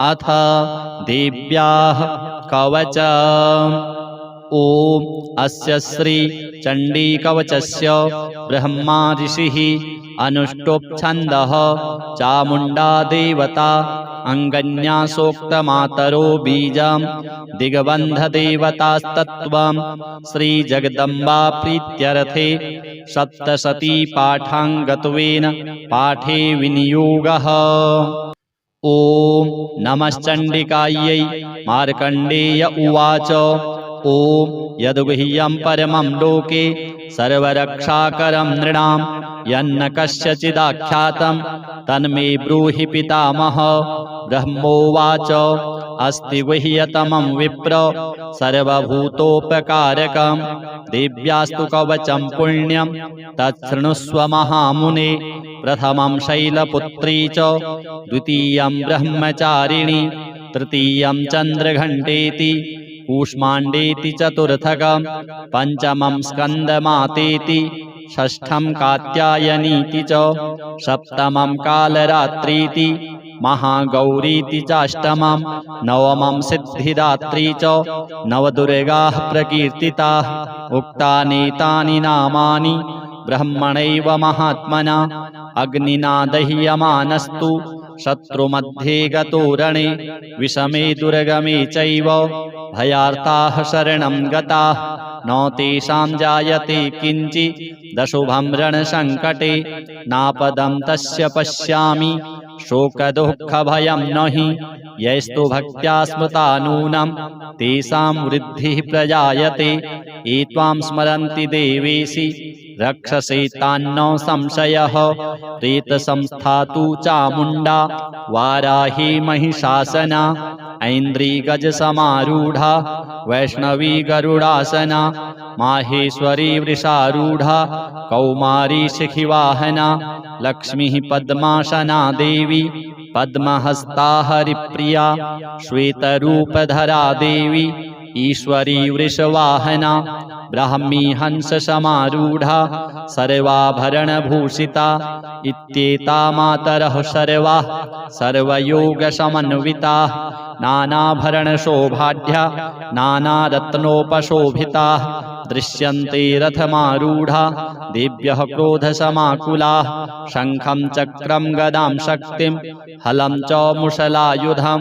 अथ देव्याः कवचम्। ॐ अस्य श्री चण्डीकवचस्य ब्रह्मा ऋषिः अनुष्टुप् छन्दः चामुण्डा देवता अङ्गन्यासोक्तमातरो बीजं दिग्बन्धदेवतास्तत्त्वं श्रीजगदम्बा प्रीत्यर्थे सप्तशती पाठाङ्गत्वेन पाठे विनियोगः। ॐ नमश्चण्डिकायै। मार्कण्डेय उवाच ॐ यद्गुह्यं परमं लोके सर्वरक्षाकरं नृणां यन्न कस्यचिदाख्यातं तन्मे ब्रूहि पितामह। ब्रह्मोवाच अस्ति गुह्यतमं विप्र सर्वभूतोपकारकं दिव्यास्तु कवचं पुण्यं तच्छृणुष्व महामुने। प्रथमं शैलपुत्री च द्वितीयं ब्रह्मचारिणी तृतीयं चन्द्रघण्टेति कूष्माण्डेति चतुर्थकं पञ्चमं स्कन्दमातेति षष्ठं कात्यायनीति च सप्तमं कालरात्रीति महागौरीति चाष्टमं नवमं सिद्धिदात्री च नवदुर्गाः प्रकीर्तिताः। उक्तानेतानि नामानि ब्रह्मणैव महात्मना अग्निना दह्यमानस्तु शत्रुमध्ये गतो रणे विषमे दुर्गमे चैव भयार्ताः शरणं गताः न तेषां जायते किञ्चित् दशुभं रणसङ्कटे नापदं तस्य पश्यामि शोकदुःखभयं न हि यैस्तु भक्त्या स्मृता नूनं तेषां वृद्धिः प्रजायते। एत्वां स्मरन्ति देवेशि रक्षसे तान्न संशयः। प्रेतसंस्था तु चामुण्डा वाराही महिषासना ऐन्द्री गजसमारूढा वैष्णवी गरुडासना माहेश्वरी वृषारूढा कौमारी शिखिवाहना लक्ष्मीः पद्मासना देवी पद्महस्ता हरिप्रिया श्वेतरूपधरा देवी ईश्वरी वृषवाहना ब्राह्मी हंससमारूढा सर्वाभरणभूषिता इत्येता मातरः सर्वाः सर्वयोगसमन्विताः नानाभरणशोभाढ्या नानारत्नोपशोभिताः दृश्यन्ते रथमारूढा देव्यः क्रोधसमाकुलाः शङ्खं चक्रं गदां शक्तिं हलं च मुशलायुधं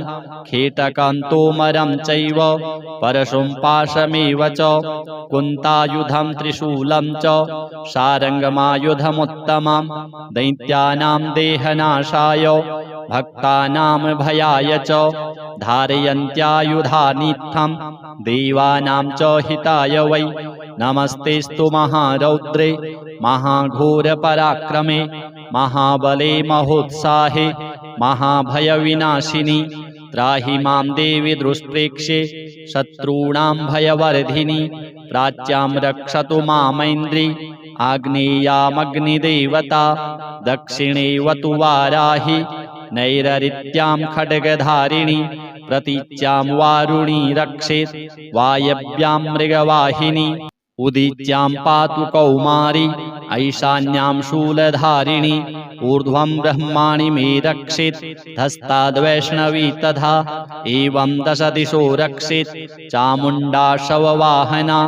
खेटकं तोमरं चैव परशुं पाशमेव च कुन्तायुधं त्रिशूलं च सारङ्गमायुधमुत्तमं दैत्यानां देहनाशाय भक्तानां भयाय च धारयन्त्यायुधानीत्थं देवानां च हिताय वै। नमस्तेस्तु महारौद्रे महाघोरपराक्रमे महाबले महोत्साहे महाभयविनाशिनि त्राहि मां देवि दुष्प्रेक्ष्ये शत्रूणां भयवर्धिनि प्राच्यां रक्षतु मामैन्द्री आग्नेयामग्निदेवता दक्षिणेवतु वाराहि नैररित्यां खड्गधारिणि प्रतीच्यां वारुणी रक्षेत् वायव्यां मृगवाहिनी उदीच्यां पातु कौमारी ऐशान्यां शूलधारिणी ऊर्ध्वं ब्रह्माणि मे रक्षेत् धस्ताद्वैष्णवी तथा एवं दशदिशो रक्षेत् चामुण्डा शववाहना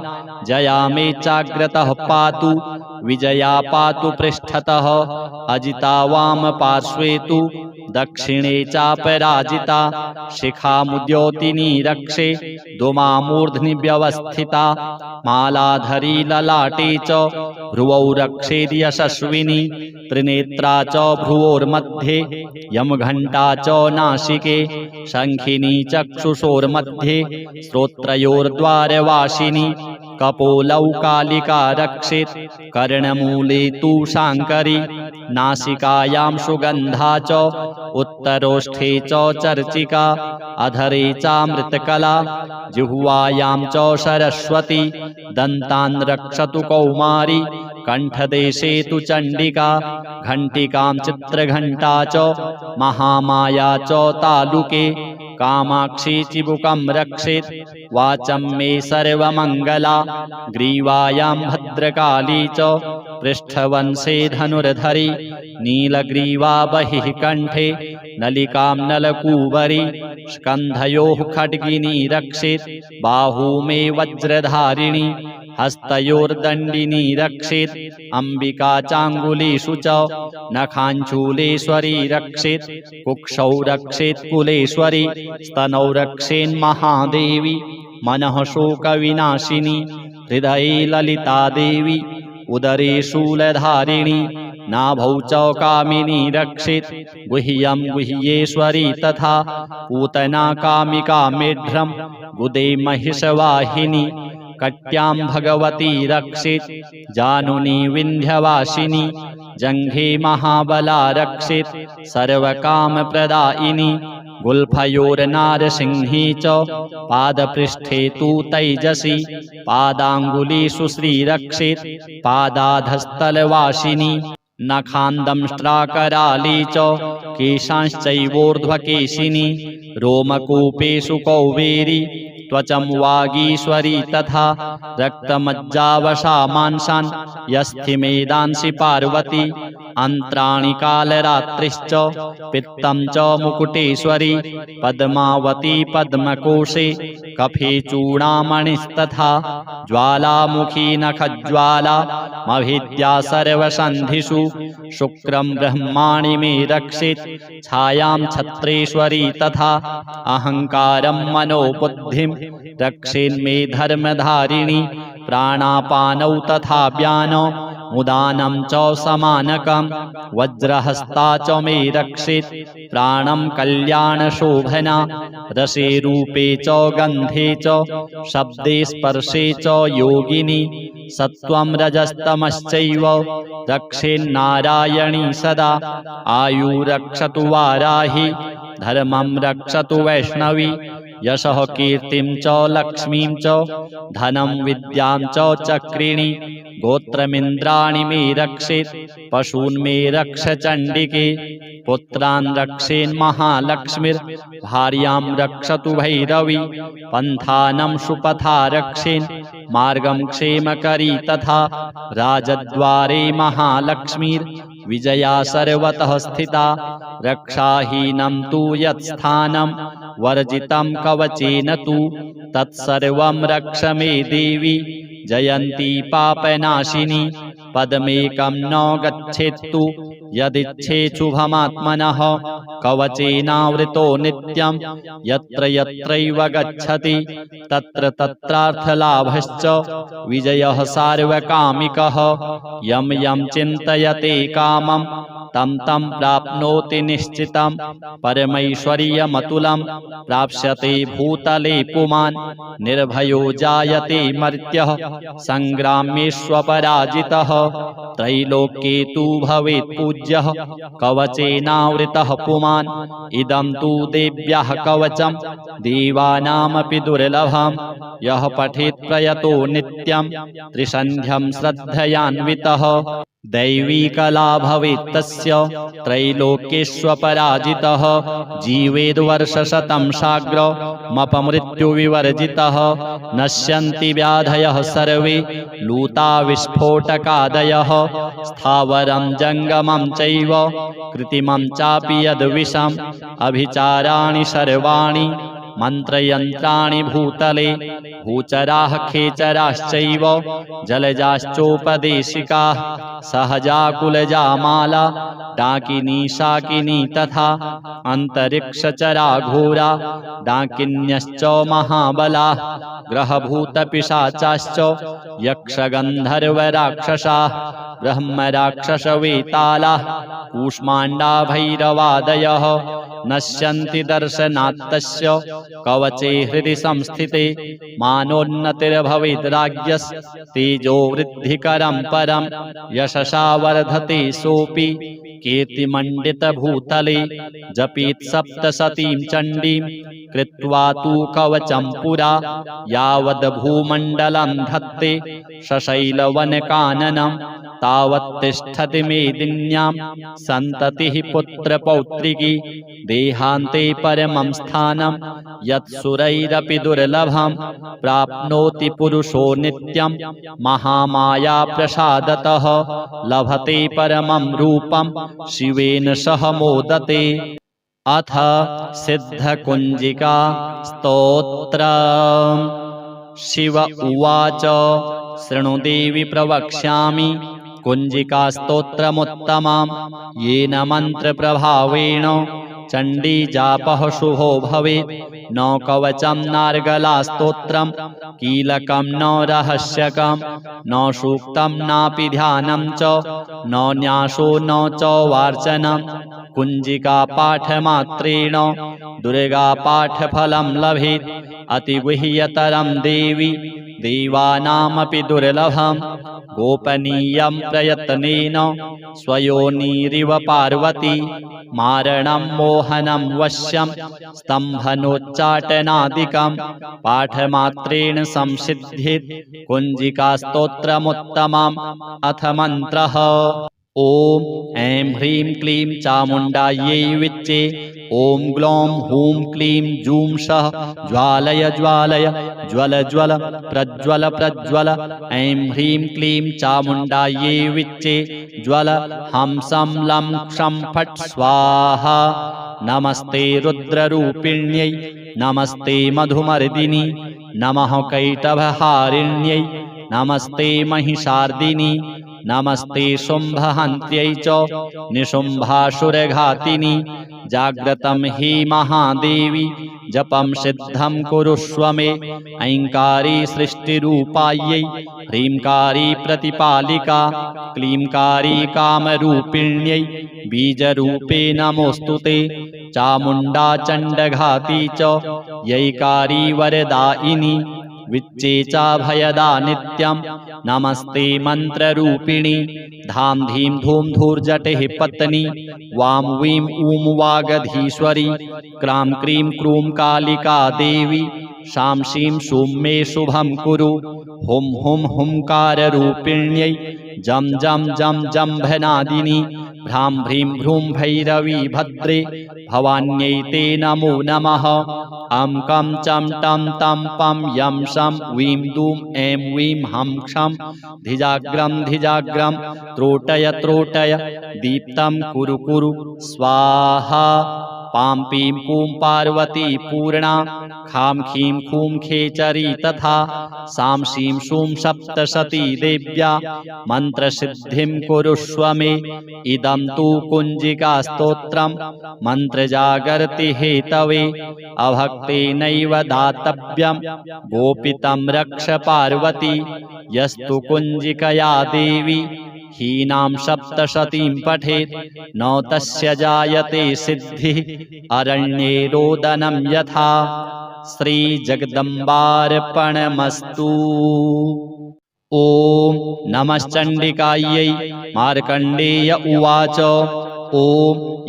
जया मे चाग्रतः पातु विजया पातु पृष्ठतः अजिता वाम पार्श्वे तु दक्षिणे चापराजिता शिखामुद्योतिनी रक्षे दुमामूर्ध्नि व्यवस्थिता मालाधरी ललाटे च भ्रुवौ रक्षेद् यशस्विनी त्रिनेत्रा च भ्रुवोर्मध्ये यमघण्टा च नासिके शङ्खिनी चक्षुषोर्मध्ये श्रोत्रयोर्द्वारवासिनी कपोलौ कालिका रक्षेत् कर्णमूले तु शाङ्करी नासिकायां सुगन्धा च उत्तरोष्ठे च चर्चिका अधरे चामृतकला जिह्वायां च सरस्वती दन्तान् रक्षतु कौमारी कंठदेशे तु चण्डिका घण्टिकां चित्रघण्टा च महामाया च तालुके कामाक्षी चिबुकं रक्षेत् वाचं मे सर्वमङ्गला ग्रीवायां भद्रकाली च पृष्ठवंशे धनुर्धरी नीलग्रीवा बहिः कण्ठे नलिकां नलकूबरी स्कन्धयोः खड्गिनी रक्षेत् बाहू मे वज्रधारिणी हस्तयोर्दण्डिनी रक्षेत् अम्बिका चाङ्गुलीषु च नखाञ्चूलेश्वरी रक्षेत् कुक्षौ रक्षेत् कुलेश्वरी स्तनौ रक्षेन्महादेवी मनः शोकविनाशिनी हृदये ललिता देवी उदरे शूलधारिणी नाभौ च कामिनी रक्षेत् गुह्यं गुह्येश्वरी तथा पूतना कामिका मेढ्रं गुदे महिषवाहिनी कट्यां भगवती रक्षेत् जानुनी विन्ध्यवासिनी जङ्घे महाबला रक्षेत् सर्वकामप्रदायिनी गुल्फयोर्नारसिंही च पादपृष्ठे तु तैजसी पादाङ्गुलीषु श्रीरक्षेत् पादाधस्तलवासिनी नखान्दंष्ट्राकराली च केशांश्चैवोर्ध्वकेशिनी रोमकूपेषु कौबेरी त्वचं वागीश्वरी तथा रक्तमज्जावशा मांसान् यस्थिमेदांसि पार्वती अन्त्राणि कालरात्रिश्च पित्तं च मुकुटेश्वरी पद्मावती पद्मकोशे कफे चूडामणिस्तथा ज्वालामुखी नखज्वाला मभिद्या सर्वसन्धिषु शुक्रं ब्रह्माणि मे रक्षेत् छायां छत्रेश्वरी तथा अहङ्कारं मनोबुद्धिं रक्षेन्मे धर्मधारिणी प्राणापानौ तथा व्यानो मुदानं च समानकं वज्रहस्ता च मे रक्षेत् प्राणं कल्याणशोभना रसे रूपे च गन्धे च शब्दे स्पर्शे च योगिनी सत्त्वं रजस्तमश्चैव रक्षेन्नारायणी सदा आयु रक्षतु वाराहि धर्मं रक्षतु वैष्णवी यशः कीर्तिं च लक्ष्मीं च धनं विद्यां च चक्रिणी गोत्रमिन्द्राणि मे रक्षेत् पशून् मे रक्ष चण्डिके पुत्रान् रक्षेन्महालक्ष्मीर्भार्यां रक्षतु भैरवी पन्थानं सुपथा रक्षेन् मार्गं क्षेमकरी तथा राजद्वारे महालक्ष्मीर्विजया सर्वतः स्थिता रक्षाहीनं तु यत्स्थानं वर्जितं कवचेन तु तत्सर्वं रक्ष मे देवी जयन्ती पापनाशिनी पदमेकं न गच्छेत्तु यदिच्छेच्छुभमात्मनः कवचेनावृतो नित्यं यत्र यत्रैव गच्छति तत्र तत्रार्थलाभश्च विजयः सार्वकामिकः यं यं चिन्तयते कामं तं तं प्राप्नोति निश्चितं परमैश्वर्यमतुलं प्राप्स्यते भूतले पुमान् निर्भयो जायते मर्त्यः सङ्ग्रामेष्वपराजितः त्रैलोक्ये तु भवेत् पूज्यः कवचेनावृतः पुमान् इदं तु देव्याः कवचं देवानामपि दुर्लभं यः पठेत् प्रयतो नित्यं त्रिसन्ध्यं श्रद्धयान्वितः दैवी कला भवेत् तस्य त्रैलोक्येष्वपराजितः जीवेद्वर्षशतं साग्रमपमृत्युविवर्जितः नश्यन्ति व्याधयः सर्वे लूता विस्फोटकादयः स्थावरं जङ्गमं चैव कृत्रिमं चापि यद्विषम् अभिचाराणि सर्वाणि मन्त्रयन्त्राणि भूतले भूचराः खेचराश्चैव जलजाश्चोपदेशिकाः सहजाकुलजामाला डाकिनी शाकिनी तथा अन्तरिक्षचरा घोरा डाकिन्यश्च महाबलाः ग्रहभूतपिशाचाश्च यक्षगन्धर्वराक्षसाः ब्रह्मराक्षसवेतालाः कूष्माण्डा भैरवादयः नश्यन्ति दर्शनात्तस्य कवचे हृदि संस्थिते मानोन्नतिर्भवेद्राज्यस्तेजो वृद्धिकरं परं यशसा वर्धते सोऽपि कीर्तिमण्डितभूतले जपेत् सप्तशतीं चण्डीं कृत्वा तु कवचं पुरा यावद् भूमण्डलं धत्ते सशैलवनकाननं तावत्तिष्ठति मेदिन्यां सन्ततिः पुत्रपौत्रिकी देहान्ते परमं स्थानं यत्सुरैरपि दुर्लभं प्राप्नोति पुरुषो नित्यं महामायाप्रसादतः लभते परमं रूपं शिवेन सह मोदते। अथ सिद्धकुञ्जिका स्तोत्रम्। शिव उवाच शृणु देवि प्रवक्ष्यामि कुञ्जिकास्तोत्रमुत्तमं येन मन्त्रप्रभावेण चण्डीजापः शुभो भवेत्। न कवचं नार्गलास्तोत्रं कीलकं न रहस्यकं न सूक्तं नापि ध्यानं च न न्यासो न च वार्चनं कुञ्जिकापाठमात्रेण दुर्गापाठफलं लभेत्। अतिगुह्यतरं देवी देवानामपि दुर्लभं गोपनीयं प्रयत्नेन स्वयोनिरिव पार्वती मारणं मोहनं वश्यं स्तम्भनोच्चाटनादिकं पाठमात्रेण संसिद्धित् कुञ्जिकास्तोत्रमुत्तमम्। अथ मन्त्रः। ॐ ऐं ह्रीं क्लीं चामुण्डायै विच्चे ॐ ग्लौं हूं क्लीं जूं सः ज्वालय ज्वालय ज्वल ज्वल प्रज्वल प्रज्वल। ऐं ह्रीं क्लीं चामुण्डायै विच्चे ज्वल हं सं लं क्षं फट् स्वाहा। नमस्ते रुद्ररूपिण्यै नमस्ते मधुमर्दिनि नमः कैटभहारिण्यै नमस्ते महिषार्दिनि नमस्ते शुम्भहन्त्यै च निशुम्भासुरघातिनि। जाग्रतं हि महादेवी जपं सिद्धं कुरुष्व मे। ऐङ्कारी सृष्टिरूपायै ह्रींकारी प्रतिपालिका क्लींकारी कामरूपिण्यै बीजरूपे नमोऽस्तु ते। चामुण्डा चण्डघाती च यैकारी वरदायिनी विच्चे चाभयदा नित्यं नमस्ते मन्त्ररूपिणी। धां धीं धूं धूर्जटिः पत्नी वां वीं ऊं वागधीश्वरी क्रां क्रीं क्रूं कालिका देवी शां शीं शूं मे शुभं कुरु। हुं हुं हुंकाररूपिण्यै जं जं जं जम्भनादिनी भ्रां भ्रीं भ्रूं भैरवी भद्रे भवान्यै ते नमो नमः। अं कं चं टं तं पं यं शं वीं दूं ऐं वीं हं क्षं धिजाग्रं धिजाग्रं त्रोटय त्रोटय दीप्तं कुरु कुरु स्वाहा। पां पीं पूं पार्वती पूर्णा खां खीं खूं खेचरी तथा सां शीं शूं सप्तशती देव्या मन्त्रसिद्धिं कुरुष्व मे। इदं तु कुञ्जिकास्तोत्रं मन्त्रजागर्ति हेतवे अभक्तेनैव दातव्यं गोपितं रक्ष पार्वती। यस्तु कुञ्जिकया देवी हीनां सप्तशतीं पठेत् न तस्य जायते सिद्धिः अरण्ये रोदनं यथा। श्रीजगदम्बार्पणमस्तु। ॐ नमश्चण्डिकायै। मार्कण्डेय उवाच ॐ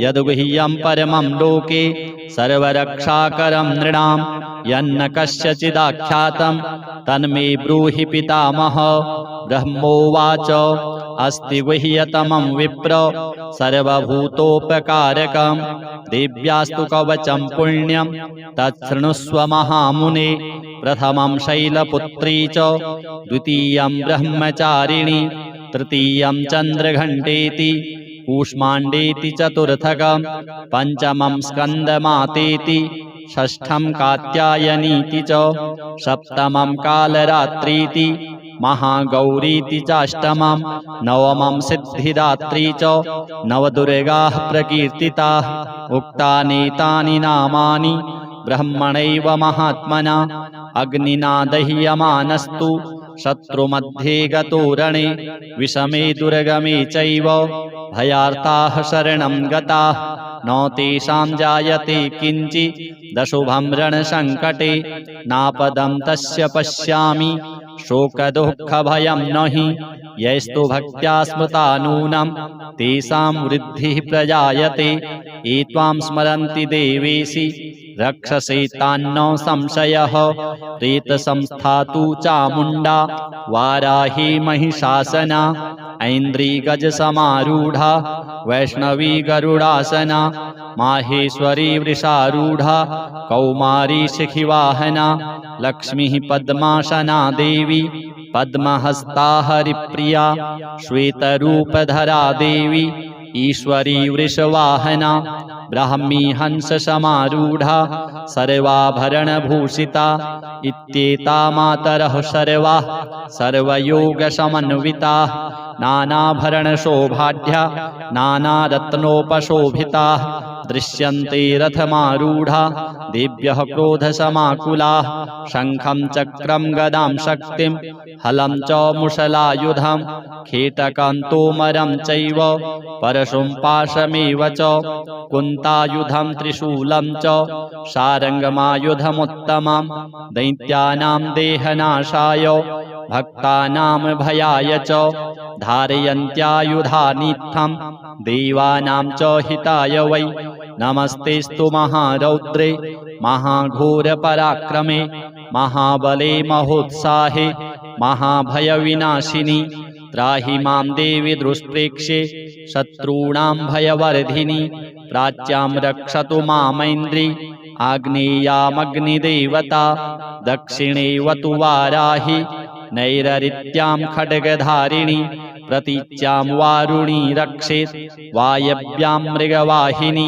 यद्गुह्यं परमं लोके सर्वरक्षाकरं नृणां यन्न कस्यचिदाख्यातं तन्मे ब्रूहि पितामह। ब्रह्मोवाच अस्ति गुह्यतमं विप्र सर्वभूतोपकारकं देव्यास्तु कवचं पुण्यं तच्छृणुष्व महामुने। प्रथमं शैलपुत्री च द्वितीयं ब्रह्मचारिणी तृतीयं चन्द्रघण्टेति कूष्माण्डेति चतुर्थकं पञ्चमं स्कन्दमातेति षष्ठं कात्यायनीति च सप्तमं कालरात्रीति महागौरीति चाष्टमं नवमं सिद्धिदात्री च नवदुर्गाः प्रकीर्तिताः। उक्तानेतानि नामानि ब्रह्मणैव महात्मना अग्निना दह्यमानस्तु शत्रुमध्ये गतो रणे विषमे दुर्गमे चैव भयार्ताः शरणं गताः न तेषां जायते किञ्चित् दशुभं रणसङ्कटे नापदं तस्य पश्यामि शोकदुःखभयं न हि यैस्तु भक्त्या स्मृता नूनं तेषां वृद्धिः प्रजायते। ये त्वां स्मरन्ति देवेशि रक्षसे तान्नो संशयः प्रेतसंस्थातु चामुण्डा वाराही महिषासना ऐन्द्री गजसमारूढा वैष्णवी गरुडासना माहेश्वरी वृषारूढा कौमारी शिखिवाहना लक्ष्मीः पद्मासना देवी पद्महस्ता हरिप्रिया श्वेतरूपधरा देवी ईश्वरी वृषवाहना ब्राह्मी हंस समारूढ़ा सर्वाभरणभूषिता इत्येता मातरः सर्वा सर्वयोगसमन्विता नानाभरणशोभाढ्या नानारत्नोपशोभिता दृश्यन्ते रथमारूढ़ा देव्यः क्रोधसमाकुलाः शङ्खं चक्रं गदां शक्तिं हलं च मुशलायुधं खेटकं तोमरं चैव परशुं पाशमेव च कुन्तायुधं त्रिशूलं च सारङ्गमायुधमुत्तमं दैत्यानां देहनाशाय भक्तानां भयाय च धारयन्त्यायुधानीत्थं देवानां च हिताय वै नमस्तेस्तु महारौद्रे महाघोरपराक्रमे महाबले महोत्साहे महाभयविनाशिनी त्राहि मां देवि दुष्प्रेक्ष्ये शत्रूणां भयवर्धिनी प्राच्यां रक्षतु मामैन्द्री आग्नेयामग्निदेवता दक्षिणे वतु वाराहि नैररित्यां खड्गधारिणी प्रतीच्यां वारुणी रक्षेत् वायव्यां मृगवाहिनी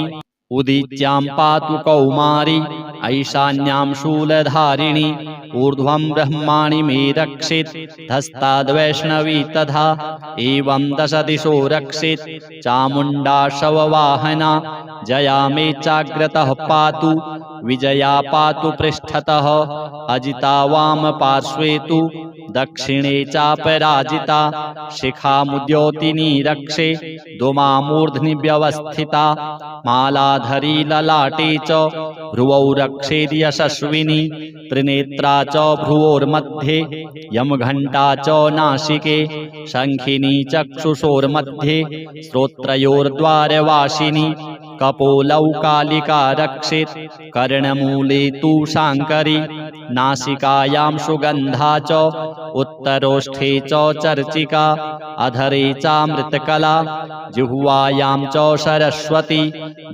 उदीच्यां पातु कौमारी ऐशान्यां शूलधारिणी ऊर्ध्वं ब्रह्माणि मे रक्षेत् धस्ताद्वैष्णवी तथा एवं दशदिशो रक्षेत् चामुण्डा शववाहना जया मे चाग्रतः पातु विजया पातु पृष्ठतः अजिता वाम पार्श्वे तु दक्षिणे चापराजिता शिखामुद्योतिनी रक्षे दुमामूर्ध्नि व्यवस्थिता मालाधरी ललाटे च भ्रुवौ रक्षेद् यशस्विनी त्रिनेत्रा च भ्रुवोर्मध्ये यमघण्टा च नासिके शङ्खिनी चक्षुषोर्मध्ये श्रोत्रयोर्द्वारवासिनी कपोलौ कालिका रक्षेत् कर्णमूले तु शाङ्करी नासिकायां सुगन्धा च उत्तरोष्ठे च चर्चिका अधरे चामृतकला जिह्वायां च सरस्वती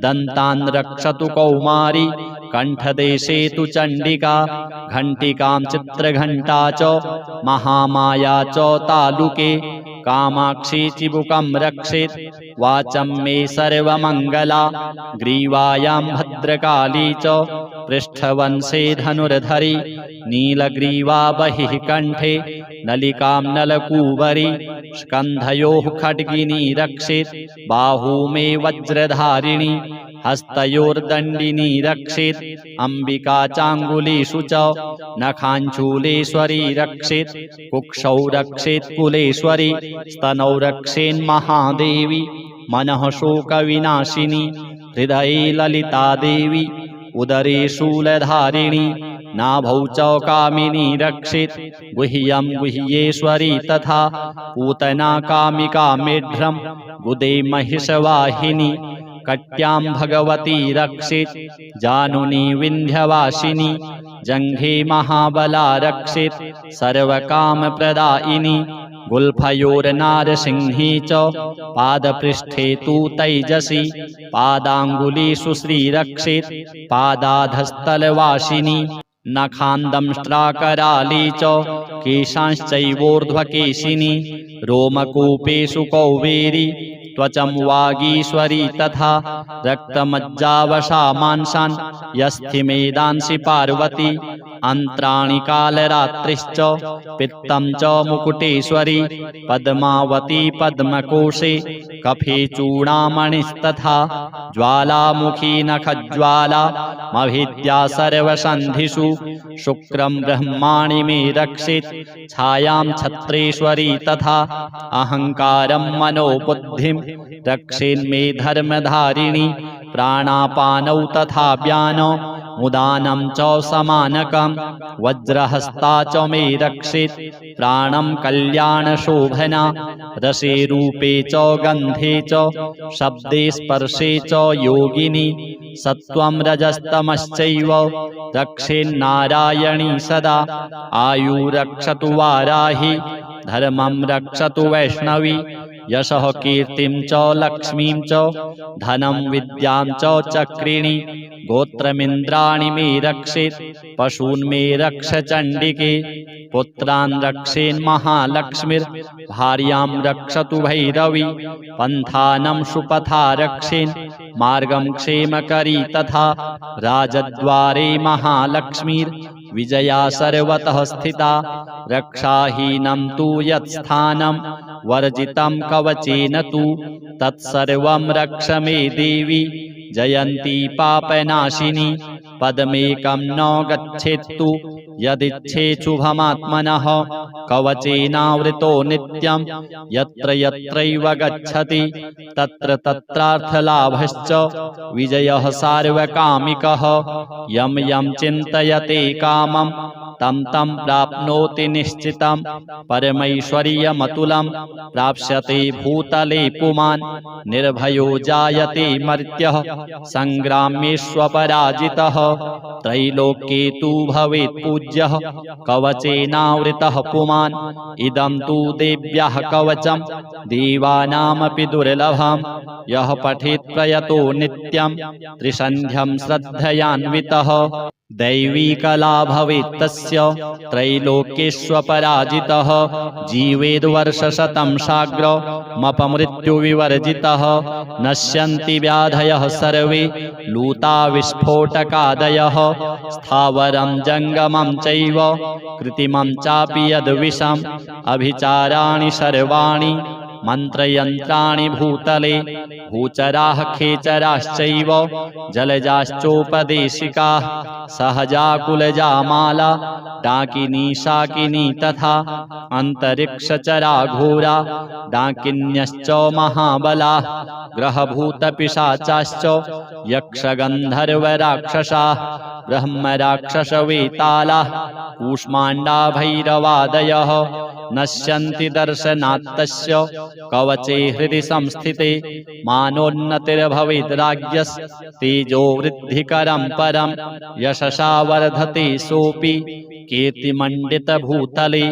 दन्तान् रक्षतु कौमारी कण्ठदेशे तु चण्डिका घण्टिकां चित्रघण्टा च महामाया च तालुके कामाक्षी चिबुकं रक्षेत् वाचं मे सर्वमङ्गला ग्रीवायां भद्रकाली च पृष्ठवंशे धनुर्धरी नीलग्रीवा बहिः कण्ठे नलिकां नलकूबरी स्कन्धयोः खड्गिनी रक्षेत् बाहू मे वज्रधारिणी हस्तयोर्दण्डिनी रक्षेत् अम्बिका चाङ्गुलीषु च नखाञ्चूलेश्वरी रक्षेत् कुक्षौ रक्षेत् कुलेश्वरी स्तनौ रक्षेन्महादेवी मनः शोकविनाशिनी हृदये ललिता देवी उदरे शूलधारिणी नाभौ च कामिनी रक्षेत् गुह्यं गुह्येश्वरी तथा पूतना कामिका मेढ्रं गुदे महिषवाहिनी कट्यां भगवती रक्षेत् जानुनी विन्ध्यवासिनी जङ्घे महाबला रक्षेत् सर्वकामप्रदायिनी गुल्फयोर्नारसिंही च पादपृष्ठे तु तैजसी पादाङ्गुलीषु श्रीरक्षेत् पादाधस्थलवासिनी नखान्दंष्ट्राकराली च केशांश्चैवोर्ध्वकेशिनी रोमकूपेषु कौबेरी त्वचं वागीश्वरी तथा रक्तमज्जावशा मांसान् यस्थिमेदांसि पार्वती अन्त्राणि कालरात्रिश्च पित्तं च मुकुटेश्वरी पद्मावती पद्मकोशे कफे चूडामणिस्तथा ज्वालामुखी नखज्वाला मभिद्या सर्वसन्धिषु शुक्रं ब्रह्माणि मे रक्षेत् छायां छत्रेश्वरी तथा अहङ्कारं मनोबुद्धिं रक्षेन्मे धर्मधारिणी प्राणापानौ तथा व्यानो उदानं च समानकं वज्रहस्ता च मे रक्षेत् प्राणं कल्याणशोभना रसे रूपे च गन्धे च शब्दे स्पर्शे च योगिनी सत्त्वं रजस्तमश्चैव रक्षेन्नारायणी सदा आयुरक्षतु वाराहि धर्मं रक्षतु वैष्णवी यशः कीर्तिं च लक्ष्मीं च धनं विद्यां च चक्रिणी गोत्रमिन्द्राणि मे रक्षेत् पशून् मे रक्ष चण्डिके पुत्रान् रक्षेन्महालक्ष्मीर्भार्यां रक्षतु भैरवी पन्थानं सुपथा रक्षेन् मार्गं क्षेमकरी तथा राजद्वारे महालक्ष्मीर्विजया सर्वतः स्थिता रक्षाहीनं तु यत्स्थानं वर्जितं कवचेन तु तत्सर्वं रक्ष मे देवी जयन्ती पापनाशिनी पदमेकं न गच्छेत्तु यदिच्छेच्छुभमात्मनः कवचेनावृतो नित्यं यत्र यत्रैव गच्छति तत्र तत्रार्थलाभश्च विजयः सार्वकामिकः यं यं चिन्तयते कामं तं तं प्राप्नोति निश्चितं परमैश्वर्यमतुलं प्राप्स्यते भूतले पुमान् निर्भयो जायते मर्त्यः संग्रामेष्वपराजितः त्रैलोक्ये तु भवेत् पूज्यः कवचेनावृतः पुमान् इदं तु देव्याः कवचं देवानामपि दुर्लभं यः पठेत् प्रयतो नित्यं त्रिसन्ध्यं श्रद्धयान्वितः दैवी कला भवेत् तस्य त्रैलोक्येष्वपराजितः जीवेद्वर्षशतं साग्रमपमृत्युविवर्जितः नश्यन्ति व्याधयः सर्वे लूता विस्फोटकादयः स्थावरं जङ्गमं चैव कृत्रिमं चापि यद्विषम् अभिचाराणि सर्वाणि मन्त्रयन्त्राणि भूतले भूचराः खेचराश्चैव जलजाश्चोपदेशिकाः सहजाकुलजा माला डाकिनी शाकिनी तथा अन्तरिक्षचरा घोरा डाकिन्यश्च महाबलाः ग्रहभूतपिशाचाश्च यक्षगन्धर्वराक्षसाः ब्रह्मराक्षसवेतालाः कूष्माण्डा भैरवादयः नश्यन्ति दर्शनात्तस्य कवचे हृदि संस्थिते मानोन्नतिर्भवेद्राज्यस्तेजो वृद्धिकरं परं यशसा वर्धते सोऽपि कीर्तिमण्डितभूतले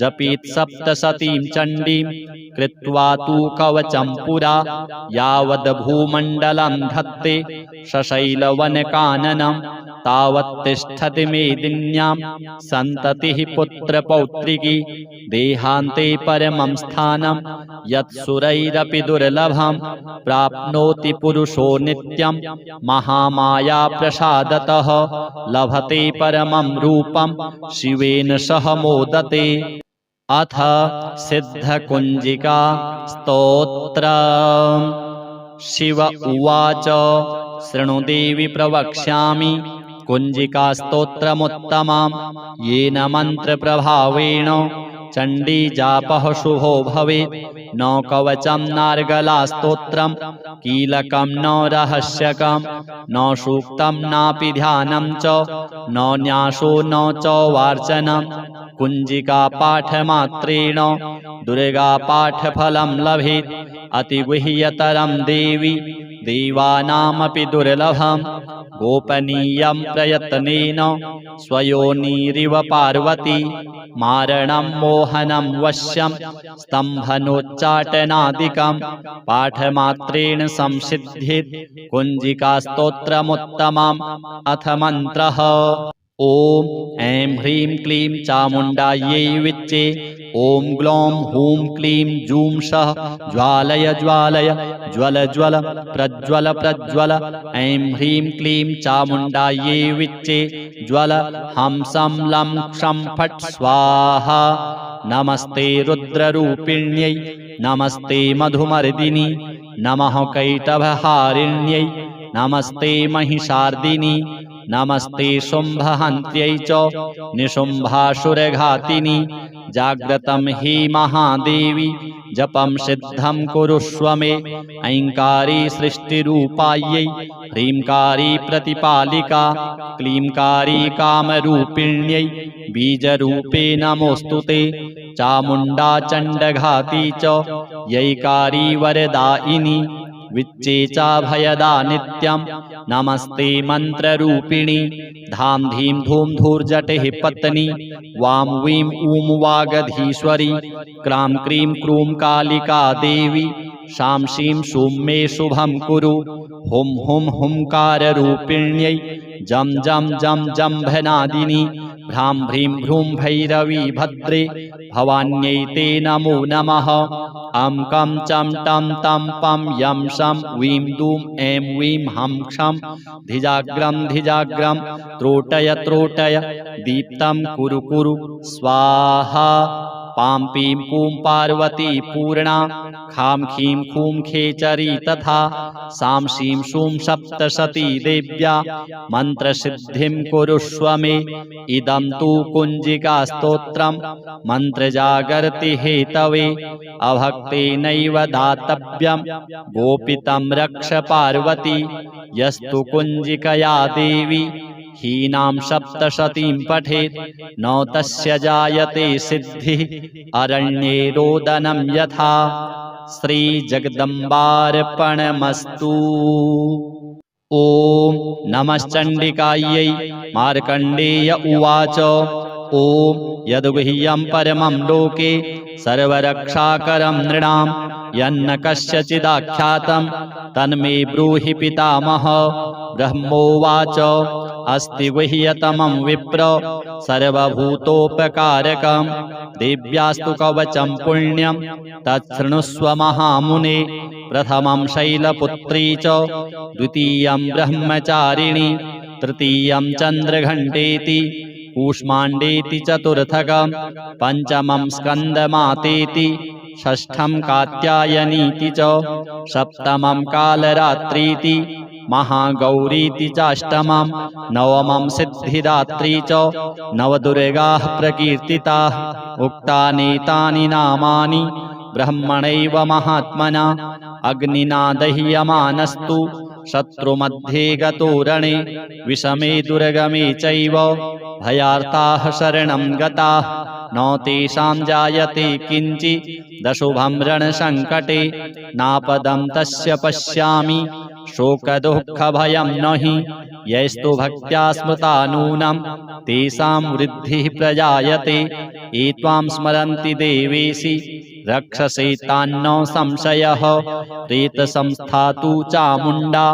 जपेत् सप्तशतीं चण्डीं कृत्वा तु कवचं पुरा यावद्भूमण्डलं धत्ते सशैलवनकाननं तावत्तिष्ठति मेदिन्यां सन्ततिः पुत्रपौत्रिकी देहान्ते परमं स्थानं यत्सुरैरपि दुर्लभं प्राप्नोति पुरुषो नित्यं महामाया प्रसादतः लभते परमं रूपं शिवेन सह मोदते। अथ सिद्धकुञ्जिका स्तोत्रम्। शिव उवाच शृणु देवि प्रवक्ष्यामि कुञ्जिकास्तोत्रमुत्तमं येन मन्त्रप्रभावेण चण्डीजापः शुभो भवेत् न कवचं नार्गलास्तोत्रं कीलकं न रहस्यकं न सूक्तं नापि ध्यानं च न न्यासो न च वार्चनं कुञ्जिकापाठमात्रेण दुर्गापाठफलं लभेत् अतिगुह्यतरं देवी देवानामपि दुर्लभं गोपनीयं प्रयत्नेन स्वयोनिरिव पार्वती मारणं मोहनं वश्यं स्तम्भनोच्चाटनादिकं पाठमात्रेण संसिद्ध्येत् कुञ्जिकास्तोत्रमुत्तमम्। अथ मन्त्रः। ॐ ऐं ह्रीं क्लीं चामुण्डायै विच्चे ॐ ग्लौं हूं क्लीं जूं सः ज्वालय ज्वालय ज्वल ज्वल प्रज्वल प्रज्वल ऐं ह्रीं क्लीं चामुण्डायै विच्चे ज्वल हंसं लं क्षं फट् स्वाहा। नमस्ते रुद्ररूपिण्यै नमस्ते मधुमर्दिनी नमः कैटभहारिण्यै नमस्ते महिषार्दिनी नमस्ते शुम्भहन्त्यै च निशुम्भासुरघातिनी जाग्रतं हि महादेवी जपं सिद्धं कुरुष्व मे ऐङ्कारी सृष्टिरूपायै ह्रींकारी प्रतिपालिका क्लींकारी कामरूपिण्यै बीजरूपे नमोऽस्तु ते चामुण्डा चण्डघाती च यैकारी वरदायिनी विच्चेचा भयदा नित्यं नमस्ते मन्त्ररूपिणी धां धीं धूं धूर्जटिः पत्नी वां वीं ऊं वागधीश्वरी क्रां क्रीं क्रूं कालिका देवी शां शीं शूं मे शुभं कुरु हुं हुं हुंकाररूपिण्यै जं जं जं जम्भनादिनी भ्रां भ्रीं भ्रूं भैरवी भद्रे भवान्यै ते नमो नमः अं कं चं टं तं पं यं शं वीं दूं ऐं वीं हं क्षं धिजाग्रं त्रोटय त्रोटय दीप्तं कुरु कुरु स्वाहा पां पीं पूं पार्वती पूर्णा खां खीं खूं खेचरी तथा सां शीं शूं सप्तशती देव्या मन्त्रसिद्धिं कुरुष्व मे इदं तु कुञ्जिकास्तोत्रं मन्त्रजागर्ति हेतवे अभक्तेनैव दातव्यं गोपितं रक्ष पार्वती यस्तु कुञ्जिकया देवी हीनां सप्तशतीं पठेत् न तस्य जायते सिद्धिः अरण्ये रोदनं यथा। श्रीजगदम्बार्पणमस्तु। ॐ नमश्चण्डिकायै। मार्कण्डेय उवाच ॐ यद्गुह्यं परमं लोके सर्वरक्षाकरं नृणां यन्न कस्यचिदाख्यातं तन्मे ब्रूहि पितामह। ब्रह्मोवाच अस्ति गुह्यतमं विप्र सर्वभूतोपकारकं देव्यास्तु कवचं पुण्यं तच्छृणुष्व महामुने। प्रथमं शैलपुत्री च द्वितीयं ब्रह्मचारिणी तृतीयं चन्द्रघण्टेति कूष्माण्डेति चतुर्थकं पञ्चमं स्कन्दमातेति षष्ठं कात्यायनीति च सप्तमं कालरात्रीति महागौरीति चाष्टमं नवमं सिद्धिदात्री च नवदुर्गाः प्रकीर्तिताः। उक्तानेतानि नामानि ब्रह्मणैव महात्मना अग्निना दह्यमानस्तु शत्रुमध्ये गतो रणे विषमे दुर्गमे चैव भयार्ताः शरणं गताः न तेषां जायते किञ्चिदशुभं रणसङ्कटे नापदं तस्य पश्यामि शोकदुःखभयं न हि यैस्तु भक्त्या स्मृता नूनं तेषां वृद्धिः प्रजायते। ये त्वां स्मरन्ति देवेशि रक्षसे तान्न संशयः। प्रेतसंस्था तु चामुण्डा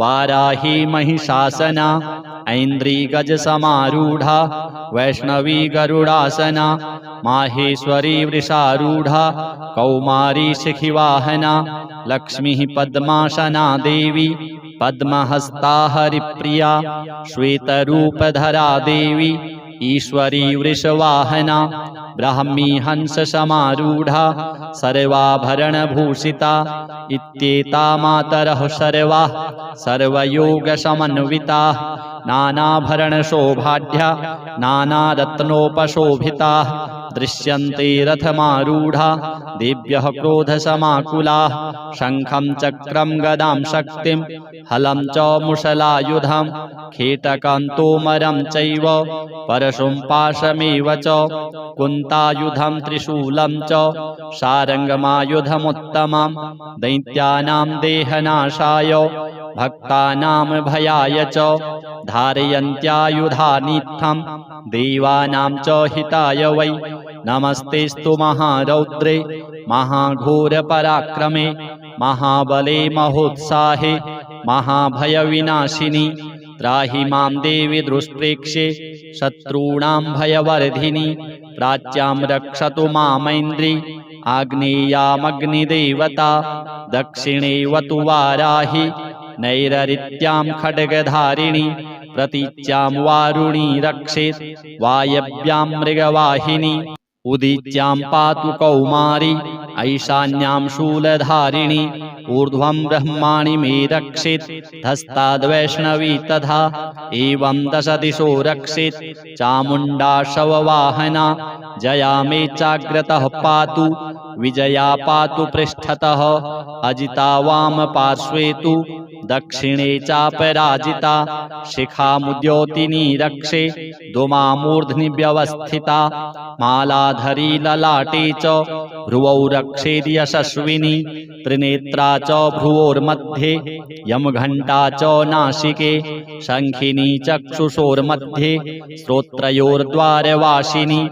वाराही महिषासना ऐन्द्री गजसमारूढा वैष्णवी गरुडासना माहेश्वरी वृषारूढा कौमारी शिखिवाहना लक्ष्मीः पद्मासना देवी पद्महस्ता हरिप्रिया श्वेतरूपधरा देवी ईश्वरी वृषवाहना ब्राह्मी हंससमारूढा सर्वाभरणभूषिता इत्येता मातरः सर्वाः सर्वयोगसमन्विताः नानाभरणशोभाढ्या नानारत्नोपशोभिताः दृश्यन्ते रथमारूढा देव्यः क्रोधसमाकुलाः शङ्खं चक्रं गदां शक्तिं हलं च मुशलायुधं खेटकं तोमरं चैव परशुं पाशमेव च कुन्तायुधं त्रिशूलं च सारङ्गमायुधमुत्तमं दैत्यानां देहनाशाय भक्तानां भयाय च धारयन्त्यायुधानीत्थं देवानां च हिताय वै। नमस्तेस्तु महारौद्रे महाघोरपराक्रमे महाबले महोत्साहे महाभयविनाशिनि त्राहि मां देवि दुष्प्रेक्ष्ये शत्रूणां भयवर्धिनि प्राच्यां रक्षतु मामैन्द्री आग्नेयामग्निदेवता दक्षिणे वतु वाराहि नैररित्यां खड्गधारिणि प्रतीच्यां वारुणी रक्षेत् वायव्यां मृगवाहिनी उदीच्यां पातु कौमारी ऐशान्यां शूलधारिणी ऊर्ध्वं ब्रह्माणि मे रक्षेत् धस्ताद्वैष्णवी तथा एवं दश दिशो रक्षेत् चामुण्डा शववाहना जया मे चाग्रतः पातु विजया पातु पृष्ठतः अजिता वाम पार्श्वे तु दक्षिणे चापराजिता शिखामुद्योतिनी रक्षे धूमामूर्ध्नि व्यवस्थिता मालाधरी ललाटे च भ्रुवौ रक्षेद् यशस्विनी त्रिनेत्रा च भ्रुवोर्मध्ये यमघण्टा च नासिके शङ्खिनी चक्षुषोर्मध्ये श्रोत्रयोर्द्वारवासिनी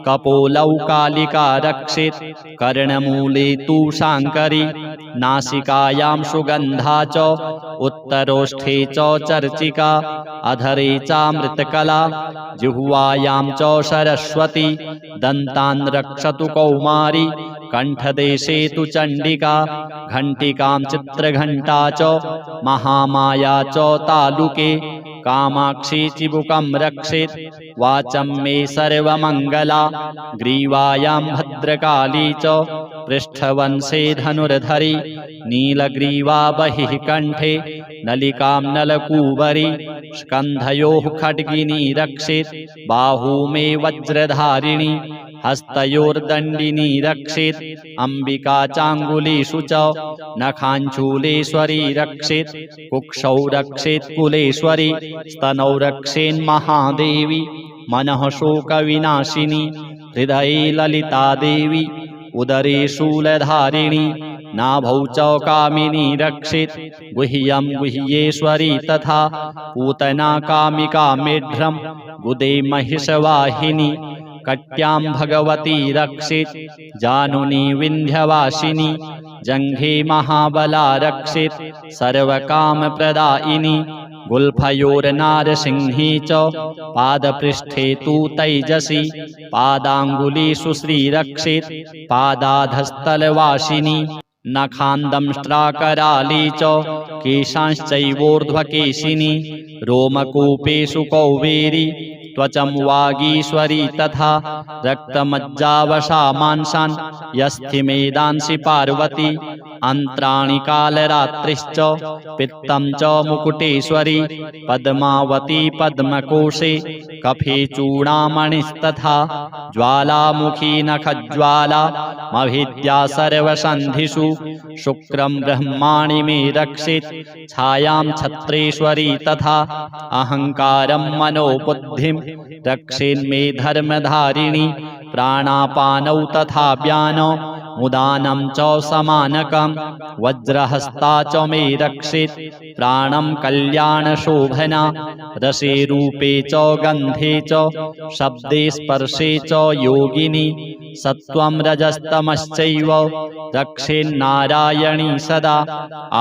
कपोलौ कालिका रक्षेत् कर्णमूले तु शाङ्करी नासिकायां सुगन्धा च उत्तरोष्ठे च चर्चिका अधरे चामृतकला जिह्वायां च सरस्वती दन्तान् रक्षतु कौमारी कण्ठदेशे तु चण्डिका घण्टिकां चित्रघण्टा च महामाया च तालुके कामाक्षी चिबुकं रक्षेत् वाचं मे सर्वमङ्गला ग्रीवायां भद्रकाली च पृष्ठवंशे धनुर्धरी नीलग्रीवा बहिः कण्ठे नलिकां नलकूबरी स्कन्धयोः खड्गिनी रक्षेत् बाहू मे वज्रधारिणी हस्तयोर्दण्डिनी रक्षेत् अम्बिका चाङ्गुलीषु च नखाञ्चूलेश्वरी रक्षेत् कुक्षौ रक्षेत् कुलेश्वरी स्तनौ रक्षेन्महादेवी मनः शोकविनाशिनी हृदये ललिता देवी उदरे शूलधारिणी नाभौ च कामिनी रक्षेत् गुह्यं गुह्येश्वरी तथा पूतना कामिका मेढ्रं गुदे महिषवाहिनी कट्यां भगवती रक्षेत् जानुनी विन्ध्यवासिनी जङ्घे महाबला रक्षेत् सर्वकामप्रदायिनी गुल्फयोर्नारसिंही च पादपृष्ठे तु तैजसी पादाङ्गुलीषु श्रीरक्षेत् पादाधस्तलवासिनी नखान्दंष्ट्राकराली च केशांश्चैवोर्ध्वकेशिनी रोमकूपेषु कौबेरी त्वचं वागीश्वरी तथा रक्तमज्जावशा मांसान् यस्थिमेदांसि पार्वती अन्त्राणि कालरात्रिश्च पित्तं च मुकुटेश्वरी पद्मावती पद्मकोशे कफे चूडामणिस्तथा ज्वालामुखी नखज्वाला मभिद्या सर्वसन्धिषु शुक्रं ब्रह्माणि मे रक्षेत् छायां छत्रेश्वरी तथा अहङ्कारं मनोबुद्धिं रक्षेन्मे धर्मधारिणी प्राणापानौ तथा व्यानौ मुदानं च समानकं वज्रहस्ता च मे रक्षेत् प्राणं कल्याणशोभना रसे रूपे च गन्धे च शब्दे स्पर्शे च योगिनी सत्त्वं रजस्तमश्चैव रक्षेन्नारायणी सदा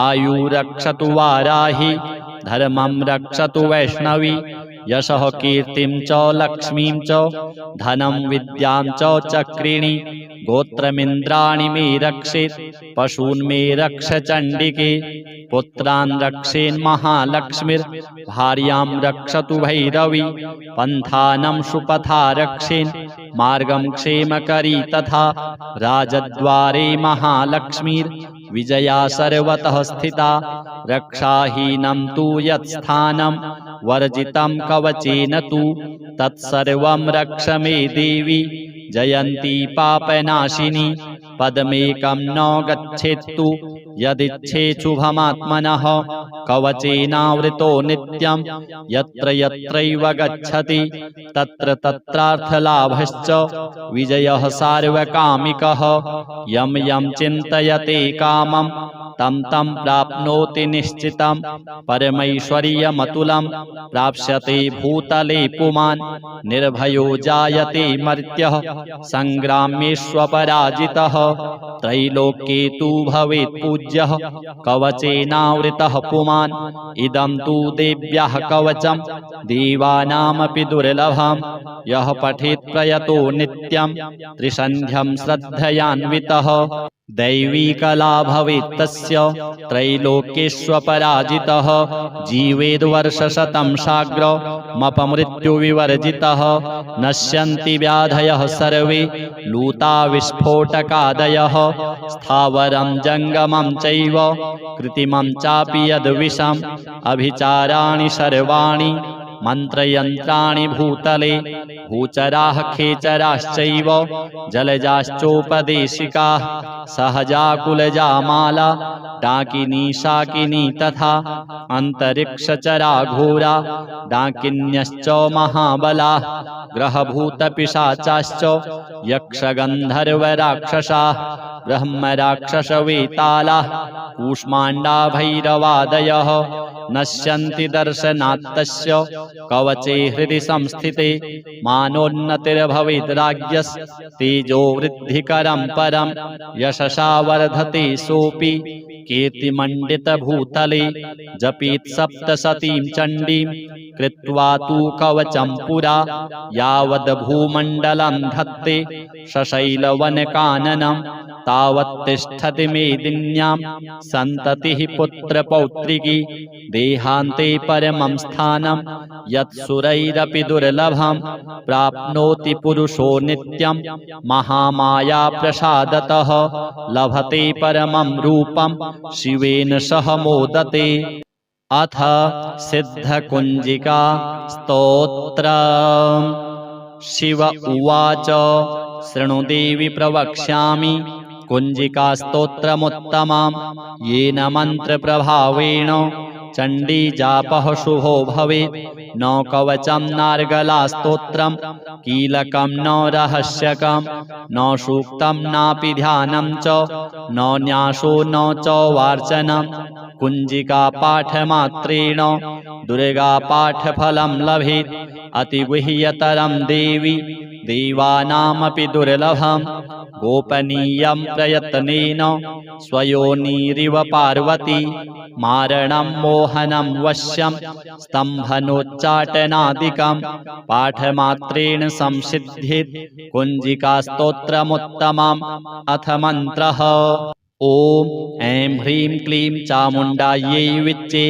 आयुरक्षतु वाराहि धर्मं रक्षतु वैष्णवी यशः कीर्तिं च लक्ष्मीं च धनं विद्यां च चक्रिणी गोत्रमिन्द्राणि मे रक्षेत् पशून् मे रक्ष चण्डिके पुत्रान् रक्षेन्महालक्ष्मीर्भार्यां रक्षतु भैरवी पन्थानं सुपथा रक्षेन् मार्गं क्षेमकरी तथा राजद्वारे महालक्ष्मीर्विजया सर्वतः स्थिता रक्षाहीनं तु यत्स्थानं वर्जितं कवचेन तु तत्सर्वं रक्ष मे देवी जयन्ती पापनाशिनी पदमेकं न गच्छेत्तु यदिच्छेच्छुभमात्मनः कवचेनावृतो नित्यं यत्र यत्रैव गच्छति तत्र तत्रार्थलाभश्च विजयः सार्वकामिकः यं यं चिन्तयते कामं तं तं प्राप्नोति निश्चितं परमैश्वर्यमतुलं प्राप्स्यते भूतले पुमान् निर्भयो जायते मर्त्यः संग्रामेष्वपराजितः त्रैलोक्ये तु भवेत् पूज्यः कवचेनावृतः पुमान् इदं तु देव्याः कवचं देवानामपि दुर्लभं यः पठेत् प्रयतो नित्यं त्रिसन्ध्यं श्रद्धयान्वितः दैवी कला भवेत् तस्य तस्य त्रैलोक्येष्वपराजितः जीवेद्वर्षशतं साग्रमपमृत्युविवर्जितः नश्यन्ति व्याधयः सर्वे लूता विस्फोटकादयः स्थावरं जङ्गमं चैव कृत्रिमं चापि यद्विषम् अभिचाराणि सर्वाणि मन्त्रयन्त्राणि भूतले भूचराः खेचराश्चैव जलजाश्चोपदेशिकाः सहजा माला डाकिनी शाकिनी तथा अन्तरिक्षचरा घोरा डाकिन्यश्च महाबलाः ग्रहभूतपिशाचाश्च यक्षगन्धर्वराक्षसाः ब्रह्मराक्षसवेतालाः कूष्माण्डा भैरवादयः नश्यन्ति दर्शनात्तस्य कवचे हृदि संस्थिते मानोन्नतिर्भवेद्राज्यस्तेजो वृद्धिकरं परं यशसा वर्धते सोऽपि कीर्तिमण्डितभूतले जपेत् सप्तशतीं चण्डीं कृत्वा तु कवचं पुरा यावद्भूमण्डलं धत्ते सशैलवनकाननं तावत्तिष्ठति मेदिन्यां सन्ततिः पुत्रपौत्रिकी देहान्ते परमं स्थानं यत्सुरैरपि दुर्लभं प्राप्नोति पुरुषो नित्यं महामाया प्रसादतः लभते परमं रूपं शिवेन सह मोदते। अथ सिद्धकुञ्जिका स्तोत्रम्। शिव उवाच शृणु देवि प्रवक्ष्यामि कुञ्जिका स्तोत्रमुत्तमं येन मन्त्रप्रभावेण चण्डी जापः शुभो भवेत् न कवचं नार्गला स्तोत्रं कीलकं न रहस्यकं न सूक्तं नापि ध्यानं च न न्यासो न च वार्चनं कुञ्जिका पाठमात्रेण दुर्गा पाठफलं लभेत् अतिगुह्यतरं देवी देवानामपि दुर्लभं गोपनीयं प्रयत्नेन स्वयोनिरिव पार्वती मारणं मोहनं वश्यं स्तम्भनोच्चाटनादिकं पाठमात्रेण संसिद्धित् कुञ्जिकास्तोत्रमुत्तमम्। अथ मन्त्रः। ॐ ऐं ह्रीं क्लीं चामुण्डायै विच्चे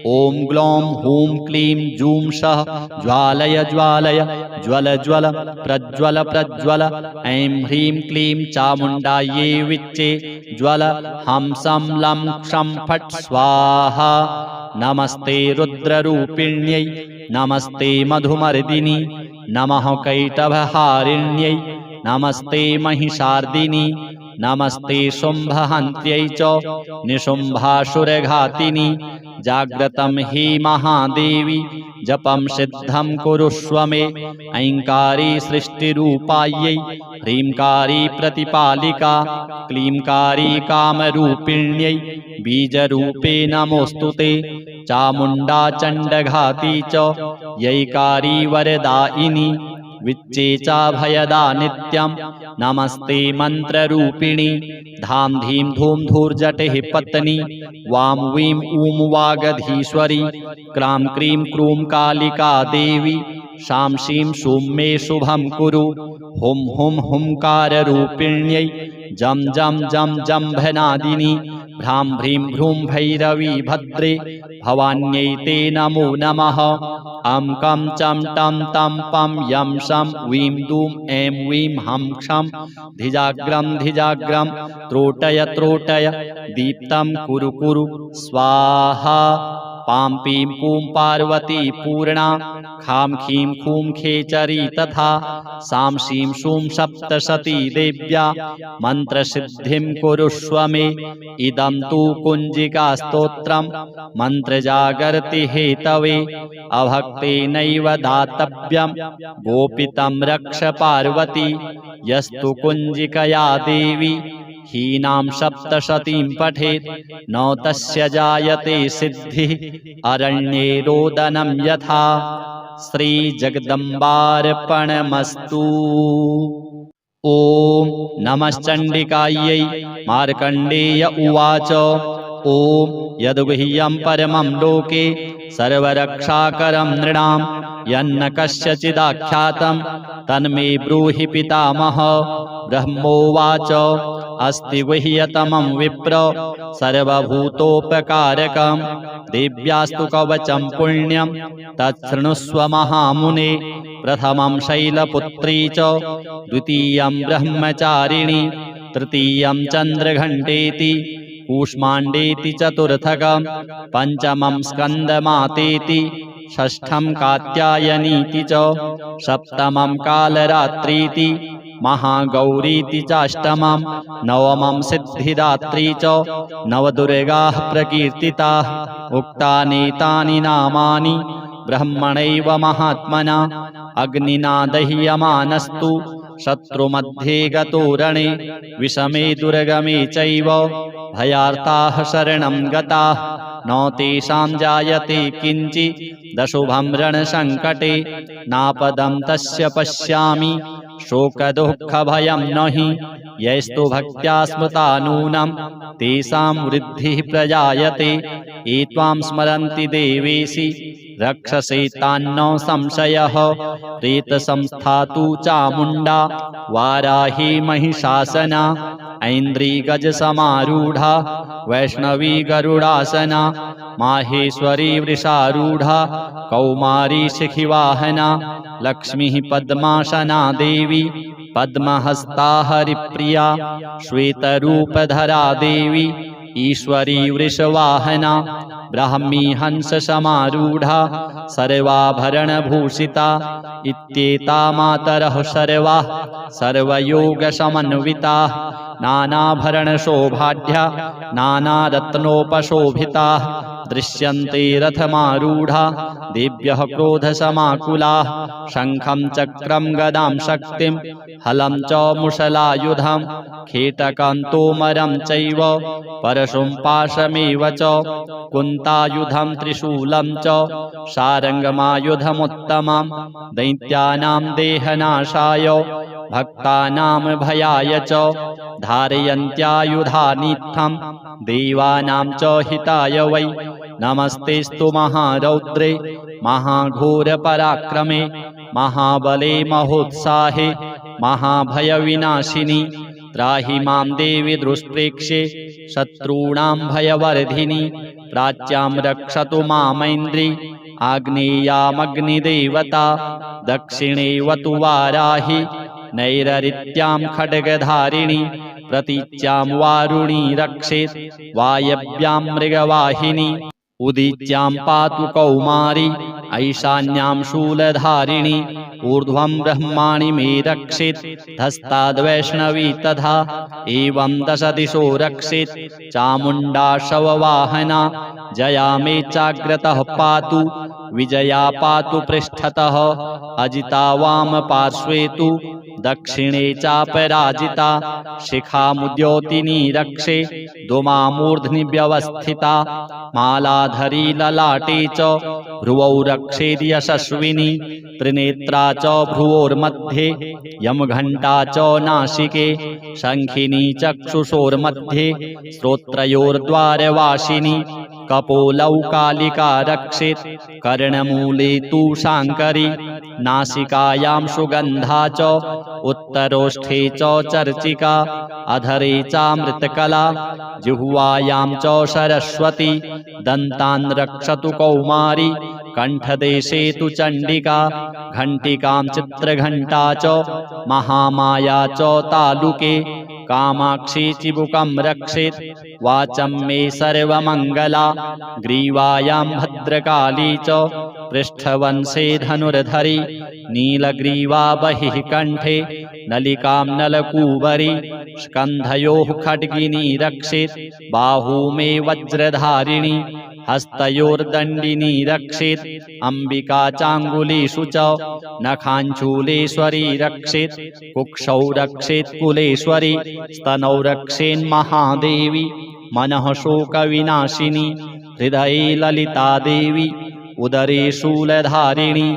ॐ ग्लौं हूं क्लीं जूं सः ज्वालय ज्वालय ज्वल ज्वल प्रज्वल प्रज्वल ऐं ह्रीं क्लीं चामुण्डायै विच्चे ज्वल हं सं लं क्षं फट् स्वाहा। नमस्ते रुद्ररूपिण्यै नमस्ते मधुमर्दिनी नमः कैटभहारिण्यै नमस्ते महिषार्दिनी नमस्ते शुम्भहन्त्यै च निशुम्भासुरघातिनी जाग्रतं हि महादेवी जपं सिद्धं कुरुष्व मे ऐङ्कारी सृष्टिरूपायै ह्रींकारी प्रतिपालिका क्लींकारी कामरूपिण्यै बीजरूपे नमोऽस्तु ते चामुण्डा चण्डघाती च यैकारी वरदायिनी विच्चे चाभयदा नित्यं नमस्ते मन्त्ररूपिणी धाम धीं धूम धूर्जटिः पत्नी वां वीं ऊं वागधीश्वरी क्रां क्रीं क्रूं कालिका देवी शां शीं शूं मे शुभं कुरु हुं हुं हुंकाररूपिण्यै जं जं जं जम्भनादिनी भ्रां भ्रीं भ्रूं भैरवी भद्रे भवान्यै ते नमो नमः। अं कं चं टं तं पं यं शं वीं दूं ऐं वीं हं क्षं धिजाग्रं धिजाग्रं त्रोटय त्रोटय दीप्तं कुरु कुरु स्वाहा। पां पीं पूं पार्वती पूर्णा खां खीं खूं खेचरी तथा सां शीं शूं सप्तशती देव्या मन्त्रसिद्धिं कुरुष्व मे। इदं तु कुञ्जिकास्तोत्रं मन्त्रजागर्ति हेतवे अभक्तेनैव दातव्यं गोपितं रक्ष पार्वती यस्तु कुञ्जिकया देवी हीनां सप्तशतीं पठेत् न तस्य जायते सिद्धिः अरण्ये रोदनं यथा। श्रीजगदम्बार्पणमस्तु। ॐ नमश्चण्डिकायै। मार्कण्डेय उवाच ॐ यद्गुह्यं परमं लोके सर्वरक्षाकरं नृणां यन्न कस्यचिदाख्यातं तन्मे ब्रूहि पितामह। ब्रह्मोवाच अस्ति गुह्यतमं विप्र सर्वभूतोपकारकं दिव्यास्तु कवचं पुण्यं तच्छृणुष्व महामुने प्रथमं शैलपुत्री च द्वितीयं ब्रह्मचारिणी तृतीयं चन्द्रघण्टेति कूष्माण्डेति चतुर्थकं पञ्चमं स्कन्दमातेति षष्ठं कात्यायनीति च सप्तमं कालरात्रीति महागौरीति चाष्टमं नवमं सिद्धिदात्री च नवदुर्गाः प्रकीर्तिताः उक्तानीतानि नामानि ब्रह्मणैव महात्मना अग्निना दह्यमानस्तु शत्रुमध्ये गतो रणे विषमे दुर्गमे चैव भयार्ताः शरणं गताः न तेषां जायते किञ्चित् दशुभं रणसङ्कटे नापदं तस्य पश्यामि शोकदुःखभयं न हि यैस्तु भक्त्या स्मृता नूनं तेषां वृद्धिः प्रजायते ये त्वां स्मरन्ति देवेशि रक्षसे तान्न संशयः प्रेतसंस्था तु चामुण्डा वाराही महिषासना ऐन्द्री गजसमारूढा वैष्णवी गरुडासना माहेश्वरी वृषारूढा कौमारी शिखिवाहना लक्ष्मीः पद्मासना देवी पद्महस्ता हरिप्रिया श्वेतरूपधरा देवी ईश्वरी वृषवाहना ब्राह्मी हंस समारूढ़ा सर्वाभरणभूषिता इत्येता मातरः सर्वाः सर्वयोगसमन्विताः नानाभरणशोभाढ्या नानारत्नोपशोभिताः दृश्यन्ते रथमारूढा देव्यः क्रोधसमाकुलाः शङ्खं चक्रं गदां शक्तिं हलं च मुशलायुधं खेटकं तोमरं चैव परशुं पाशमेव च कुन्तायुधं त्रिशूलं च सारङ्गमायुधमुत्तमं दैत्यानां देहनाशाय भक्तानां भयाय च धारयन्त्यायुधानित्थं देवानां च हिताय वै नमस्तेस्तु महारौद्रे महाघोरपराक्रमे महाबले महोत्साहे महाभयविनाशिनी त्राहि मां देवि दुष्प्रेक्ष्ये शत्रूणां भयवर्धिनी प्राच्यां रक्षतु मामैन्द्री आग्नेयामग्निदेवता दक्षिणे वतु वाराहि नैररित्यां खड्गधारिणी प्रतीच्यां वारुणी रक्षेत् वायव्यां मृगवाहिनी उदीच्यां पातु कौमारी ऐशान्यां शूलधारिणी ऊर्ध्वं ब्रह्माणि मे रक्षेत् धस्ताद्वैष्णवी तथा एवं दशदिशो रक्षेत् चामुण्डा शववाहना जया मे चाग्रतः पातु विजया पातु पृष्ठतः अजिता वाम पार्श्वे तु दक्षिणे चापराजिता शिखामुद्योतिनी रक्षे दुमामूर्ध्नि व्यवस्थिता मालाधरी ललाटे च भ्रुवौ रक्षेद् यशस्विनी त्रिनेत्रा च भ्रुवोर्मध्ये यमघण्टा च नासिके शङ्खिनी चक्षुषोर्मध्ये श्रोत्रयोर्द्वारवासिनी कपोलौ कालिका रक्षेत् कर्णमूले तु शाङ्करी नासिकायां सुगन्धा च उत्तरोष्ठे च चर्चिका अधरे चामृतकला जिह्वायां च सरस्वती दन्तान् रक्षतु कौमारी कण्ठदेशे तु चण्डिका घण्टिकां चित्रघण्टा च महामाया च तालुके कामाक्षी चिबुकं रक्षेत् वाचं मे सर्वमङ्गला ग्रीवायां भद्रकाली च पृष्ठवंशे धनुर्धरी नीलग्रीवा बहिः कण्ठे नलिकां नलकूबरी स्कन्धयोः खड्गिनी रक्षेत् बाहू मे वज्रधारिणी हस्तयोर्दण्डिनी रक्षेत् अम्बिका चाङ्गुलीषु च नखाञ्चूलेश्वरी रक्षेत् कुक्षौ रक्षेत् कुलेश्वरी स्तनौ रक्षेन्महादेवी मनः शोकविनाशिनी हृदये ललिता देवी उदरे शूलधारिणी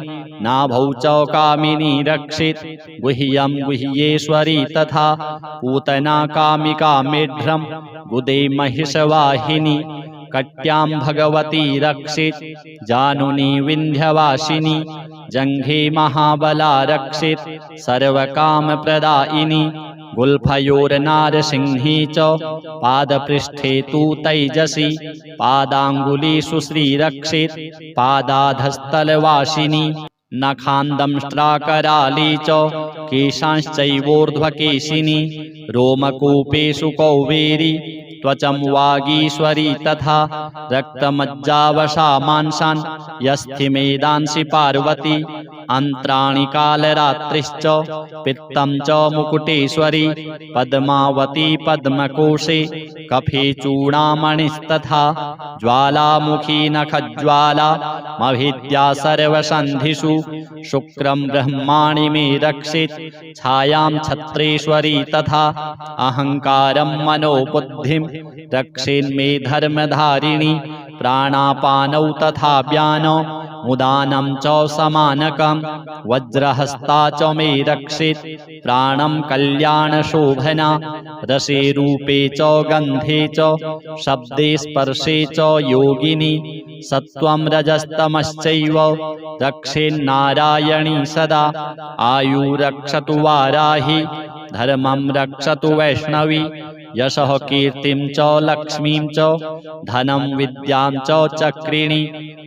नाभौ च कामिनी रक्षेत् गुह्यं गुह्येश्वरी तथा पूतना कामिका मेढ्रं गुदे महिषवाहिनी कट्यां भगवती रक्षेत् जानुनी विन्ध्यवासिनी जङ्घे महाबला रक्षेत् सर्वकामप्रदायिनी गुल्फयोर्नारसिंही च पादपृष्ठे तु तैजसि पादाङ्गुलीषु श्रीरक्षित् पादाधस्तलवासिनी नखान्दंष्ट्राकराली च केशांश्चैवोर्ध्वकेशिनी रोमकूपेषु कौवेरी त्वचं वागीश्वरी तथा रक्तमज्जावशा मांसान् यस्थिमेदांसि पार्वती अन्त्राणि कालरात्रिश्च पित्तं च मुकुटेश्वरी पद्मावती पद्मकोशे कफे चूडामणिस्तथा ज्वालामुखी नखज्वाला मभिद्या सर्वसन्धिषु शुक्रं ब्रह्माणि मे रक्षित् छायां छत्रेश्वरी तथा अहङ्कारं मनोबुद्धिं रक्षेन्मे धर्मधारिणी प्राणापानौ तथा व्यानो मुदानं च समानकं वज्रहस्ता च मे रक्षित् प्राणं कल्याणशोभना रसे रूपे च गन्धे च शब्दे स्पर्शे च योगिनी सत्त्वं रजस्तमश्चैव रक्षेन्नारायणी सदा आयुरक्षतु वाराहि धर्मं रक्षतु वैष्णवी यशः कीर्तिं च लक्ष्मीं च धनं विद्यां च चक्रिणी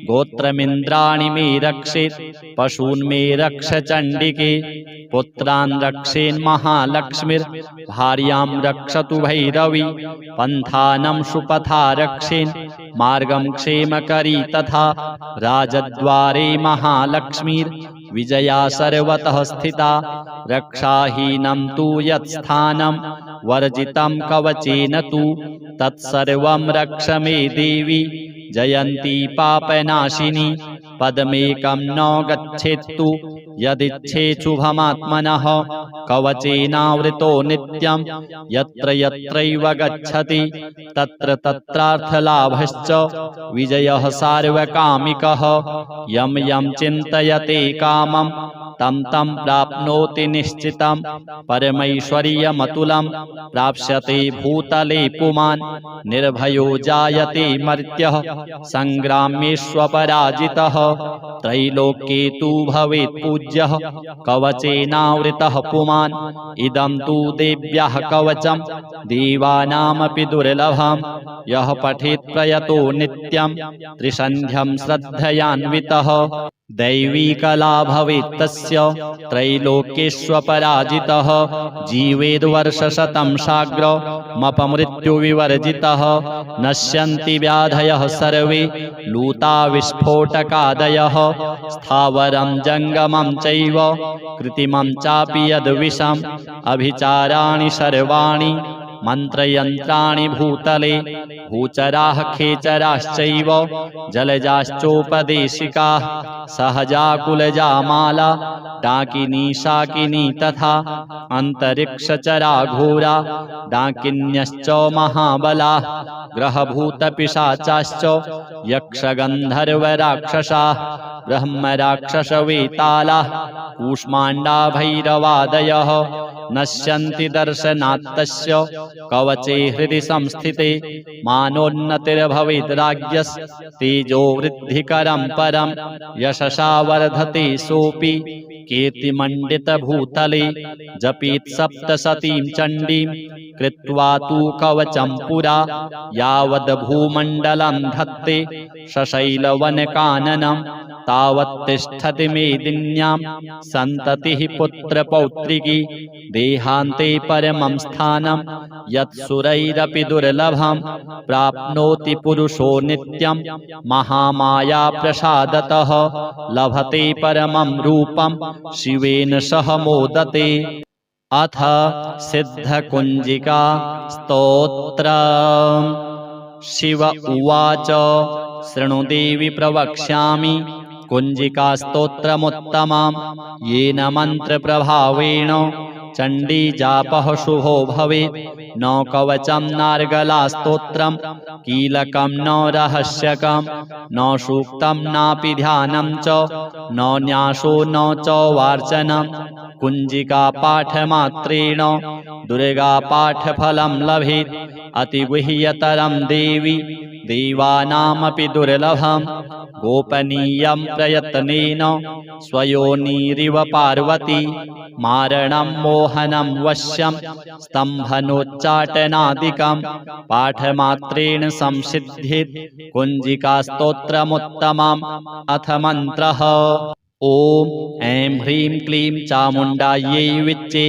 गोत्रमिन्द्राणि मे रक्षेत् पशून् मे रक्ष चण्डिके पुत्रान् रक्षेन्महालक्ष्मीर्भार्यां रक्षतु भैरवी पन्थानं सुपथा रक्षेन् मार्गं क्षेमकरी तथा राजद्वारे महालक्ष्मीर्विजया सर्वतः स्थिता रक्षाहीनं तु यत्स्थानं वर्जितं कवचेन तु तत्सर्वं रक्ष मे देवी जयन्ती पापनाशिनी पदमेकं न गच्छेत्तु यदिच्छेच्छुभमात्मनः कवचेनावृतो नित्यं यत्र यत्रैव गच्छति तत्र तत्रार्थलाभश्च विजयः सार्वकामिकः यं यं चिन्तयते कामं तं तं प्राप्नोति निश्चितं परमैश्वर्यमतुलं प्राप्स्यते भूतले पुमान् निर्भयो जायते मर्त्यः संग्रामेष्वपराजितः त्रैलोक्ये तु भवेत् पूज्यः कवचेनावृतः पुमान् इदं तु देव्याः कवचं देवानामपि दुर्लभं यः पठेत् प्रयतो नित्यं त्रिसन्ध्यं श्रद्धयान्वितः दैवी कला भवेत् तस्य त्रैलोक्येष्वपराजितः जीवेद्वर्षशतं साग्रमपमृत्युविवर्जितः नश्यन्ति व्याधयः सर्वे लूता विस्फोटकादयः स्थावरं जङ्गमं चैव कृत्रिमं चापि यद्विषम् अभिचाराणि सर्वाणि मन्त्रयन्त्राणि भूतले भूचराः खेचराश्चैव जलजाश्चोपदेशिकाः सहजाकुलजामाला डाकिनी शाकिनी तथा अन्तरिक्षचरा घोरा डाकिन्यश्च महाबलाः ग्रहभूतपिशाचाश्च यक्षगन्धर्वराक्षसाः ब्रह्मराक्षसवेतालाः कूष्माण्डा भैरवादयः नश्यन्ति दर्शनात्तस्य कवचे हृदि संस्थिते मानोन्नतिर्भवेद्राज्यस्तेजो वृद्धिकरं परं यशसा वर्धते सोऽपि कीर्तिमण्डितभूतले जपेत् सप्तशतीं चण्डीं कृत्वा तु कवचं पुरा यावद्भूमण्डलं धत्ते सशैलवनकाननं तावत्तिष्ठति मेदिन्यां सन्ततिः पुत्रपौत्रिकी देहान्ते परमं स्थानं यत्सुरैरपि दुर्लभं प्राप्नोति पुरुषो नित्यं महामाया प्रसादतः लभते परमं रूपं शिवेन सह मोदते। अथ सिद्धकुञ्जिका स्तोत्रम्। शिव उवाच शृणु देवि प्रवक्ष्यामि कुञ्जिकास्तोत्रमुत्तमं येन मन्त्रप्रभावेण चण्डीजापः शुभो भवेत् न कवचं नार्गलास्तोत्रं कीलकं न रहस्यकं न सूक्तं नापि ध्यानं च न न्यासो न च वार्चनं कुञ्जिकापाठमात्रेण दुर्गापाठफलं लभेत् अतिगुह्यतरं देवि देवानामपि दुर्लभं गोपनीयं प्रयत्नेन स्वयोनिरिव पार्वती मारणं मोहनं वश्यं स्तम्भनोच्चाटनादिकं पाठमात्रेण संसिद्धित् कुञ्जिकास्तोत्रमुत्तमम् अथ मन्त्रः ॐ ऐं ह्रीं क्लीं चामुण्डायै विच्चे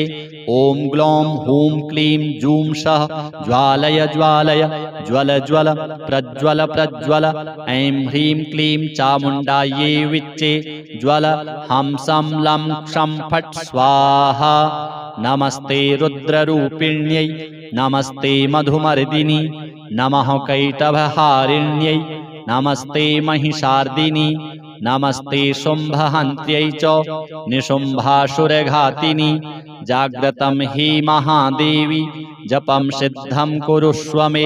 ॐ ग्लौं हूं क्लीं जूं सः ज्वालय ज्वालय ज्वल ज्वल प्रज्वल प्रज्वल ऐं ह्रीं क्लीं चामुण्डायै विच्चे ज्वल हं सं लं क्षं फट् स्वाहा नमस्ते रुद्ररूपिण्यै नमस्ते मधुमर्दिनि नमः कैटभहारिण्यै नमस्ते महिषार्दिनि नमस्ते शुम्भहन्त्यै च निशुम्भासुरघातिनि जाग्रतं हि महादेवी जपं सिद्धं कुरुष्व मे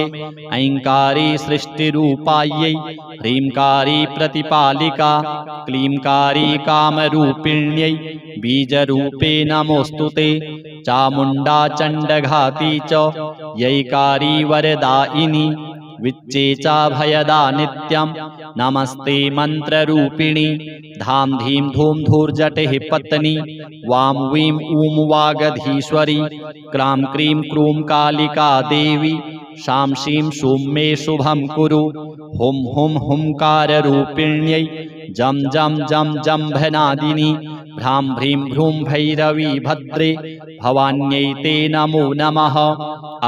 ऐङ्कारी सृष्टिरूपायै ह्रींकारी प्रतिपालिका क्लींकारी कामरूपिण्यै बीजरूपे नमोऽस्तु ते चामुण्डा चण्डघाती च यैकारी वरदायिनी विच्चे चाभयदा नित्यं नमस्ते मन्त्ररूपिणी धां धीं धूं धूर्जटेः पत्नी वां वीं ऊं वागधीश्वरी क्रां क्रीं क्रूं कालिका देवी शां शीं शूं मे शुभं कुरु हुं हुं हुंकाररूपिण्यै जं जं जं जम्भनादिनी भ्रां भ्रीं भ्रूं भैरवी भद्रे भवान्यै ते नमो नमः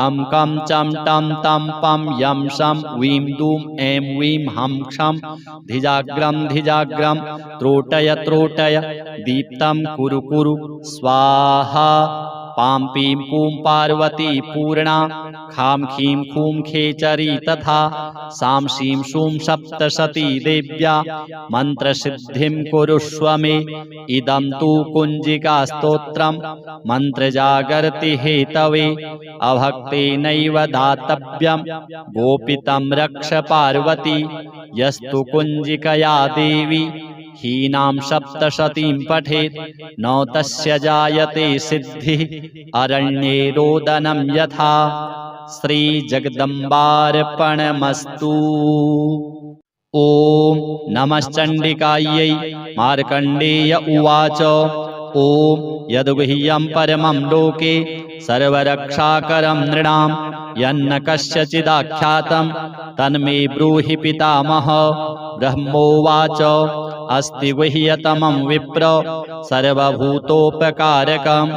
अं कं चं टं तं पं यं शं वीं दूं ऐं वीं हं क्षं धिजाग्रं धिजाग्रं त्रोटय त्रोटय दीप्तं कुरु कुरु स्वाहा पां पीं पूं पार्वती पूर्णा खां खीं खूं खेचरी तथा सां शीं शूं सप्तशती देव्या मन्त्रसिद्धिं कुरुष्व मे इदं तु कुञ्जिकास्तोत्रं मन्त्रजागर्ति हेतवे अभक्तेनैव दातव्यं गोपितं रक्ष पार्वती यस्तु कुञ्जिकया देवी हीनां सप्तशतीं पठेत् न तस्य जायते सिद्धिः अरण्ये रोदनं यथा श्रीजगदम्बार्पणमस्तु। ॐ नमश्चण्डिकायै मार्कण्डेय उवाच ॐ यद्गुह्यं परमं लोके सर्वरक्षाकरं नृणां यन्न कस्यचिदाख्यातं तन्मे ब्रूहि पितामह ब्रह्मोवाच अस्ति गुह्यतमं विप्र सर्वभूतोपकारकं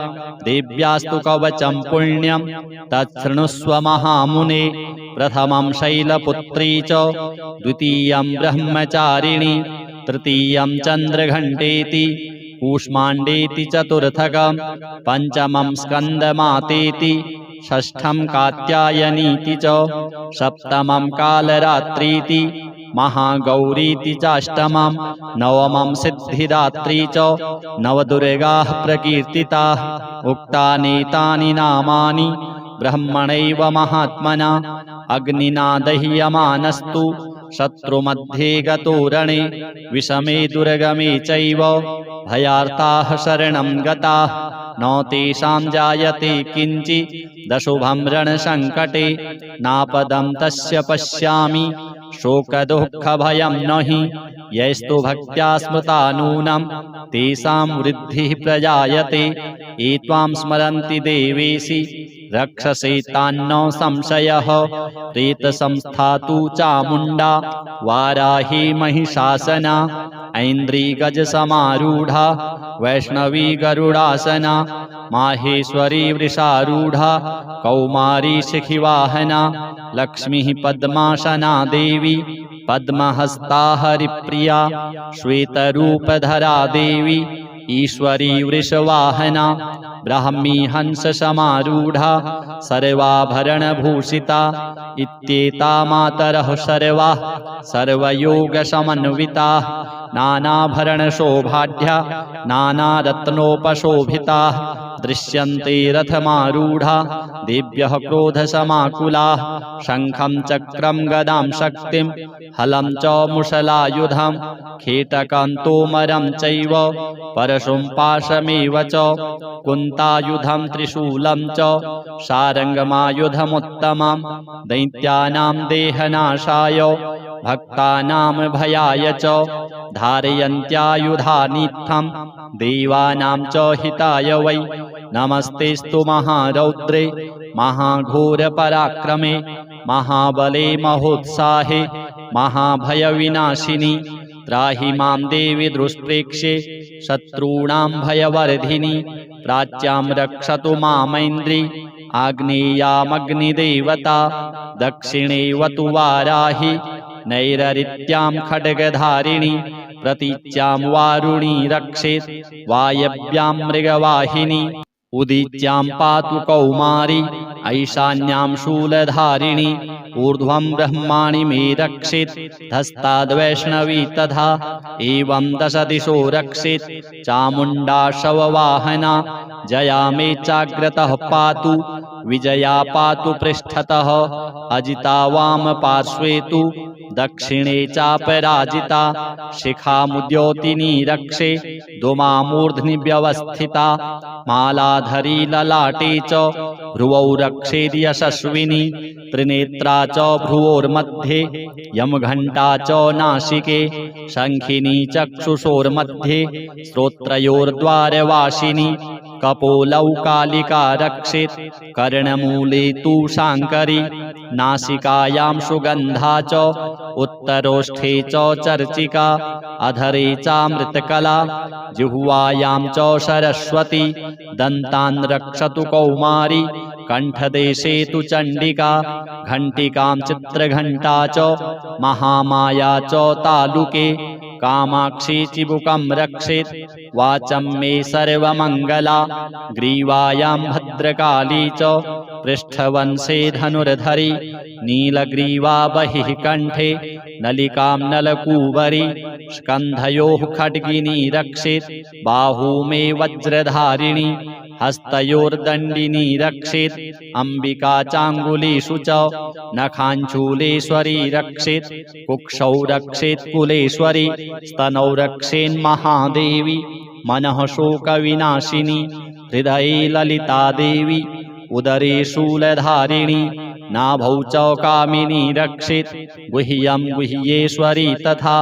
देव्यास्तु कवचं पुण्यं तच्छृणुष्व महामुने प्रथमं शैलपुत्री च द्वितीयं ब्रह्मचारिणी तृतीयं चन्द्रघण्टेति कूष्माण्डेति चतुर्थकं पञ्चमं स्कन्दमातेति षष्ठं कात्यायनीति च सप्तमं कालरात्रीति महागौरीति चाष्टमं नवमं सिद्धिदात्री च नवदुर्गाः प्रकीर्तिताः उक्तानेतानि नामानि ब्रह्मणैव महात्मना अग्निना दह्यमानस्तु शत्रुमध्ये गतो रणे विषमे दुर्गमे चैव भयार्ताः शरणं गताः न तेषां जायते किञ्चित् दशुभं रणसङ्कटे नापदं तस्य पश्यामि शोकदुःखभयं न हि यैस्तु भक्त्या स्मृता नूनं तेषां वृद्धिः प्रजायते ये त्वां स्मरन्ति देवेशि रक्षसे तान्न संशयः प्रेतसंस्था तु चामुण्डा वाराही महिषासना ऐन्द्री गजसमारूढा वैष्णवी गरुडासना माहेश्वरी वृषारूढा कौमारी शिखिवाहना लक्ष्मीः पद्मासना देवी पद्महस्ता हरिप्रिया श्वेतरूपधरा देवी ईश्वरी वृषवाहना ब्राह्मी हंससमारूढा सर्वाभरणभूषिता इत्येता मातरः सर्वाः सर्वयोगसमन्विताः नानाभरणशोभाढ्या नानारत्नोपशोभिताः दृश्यन्ते रथमारूढा देव्यः क्रोधसमाकुलाः शङ्खं चक्रं गदां शक्तिं हलं च मुशलायुधं खेटकं तोमरं चैव परशुं पाशमेव च कुन्तायुधं त्रिशूलं च सारङ्गमायुधमुत्तमं दैत्यानां देहनाशाय भक्तानां भयाय च धारयन्त्यायुधानीत्थं देवानां च हिताय वै नमस्तेस्तु महारौद्रे महाघोरपराक्रमे महाबले महोत्साहे महाभयविनाशिनि त्राहि मां देवि दुष्प्रेक्ष्ये शत्रूणां भयवर्धिनि प्राच्यां रक्षतु मामैन्द्री आग्नेयामग्निदेवता दक्षिणेवतु वाराहि नैररित्यां खड्गधारिणि प्रतीच्यां वारुणी रक्षेत् वायव्यां मृगवाहिनी उदीच्यां पातु कौमारी ऐशान्यां शूलधारिणी ऊर्ध्वं ब्रह्माणि मे रक्षेत् धस्ताद्वैष्णवी तथा एवं दशदिशो रक्षेत् चामुण्डा शववाहना जया मे चाग्रतः पातु विजया पातु पृष्ठतः अजिता वाम पार्श्वे तु दक्षिणे चापराजिता शिखामुद्योतिनी रक्षे दोमामूर्ध्नि व्यवस्थिता मालाधरी ललाटे च भ्रुवौ रक्षेद्यशस्विनी त्रिनेत्रा च भ्रुवोर्मध्ये यमघण्टा च नासिके शङ्खिनी चक्षुषोर्मध्ये श्रोत्रयोर्द्वारवासिनी कपोलौ कालिका रक्षेत् कर्णमूले तु शाङ्करी नासिकायां सुगन्धा च उत्तरोष्ठे च चर्चिका अधरे चामृतकला जिह्वायां च सरस्वती दन्तान् रक्षतु कौमारी कण्ठदेशे तु चण्डिका घण्टिकां चित्रघण्टा च महामाया च तालुके कामाक्षी चिबुकं रक्षेत् वाचं मे सर्वमङ्गला ग्रीवायां भद्रकाली च पृष्ठवंशे धनुर्धरी नीलग्रीवा बहिः कण्ठे नलिकां नलकूबरी स्कन्धयोः खड्गिनी रक्षेत् बाहू मे वज्रधारिणी हस्तयोर्दण्डिनी रक्षेत् अम्बिका चाङ्गुलीषु च नखाञ्चूलेश्वरी रक्षेत् कुक्षौ रक्षेत् कुलेश्वरी स्तनौ रक्षेन्महादेवी मनः शोकविनाशिनी हृदये ललिता देवी उदरे शूलधारिणी नाभौ च कामिनी रक्षेत् गुह्यं गुह्येश्वरी तथा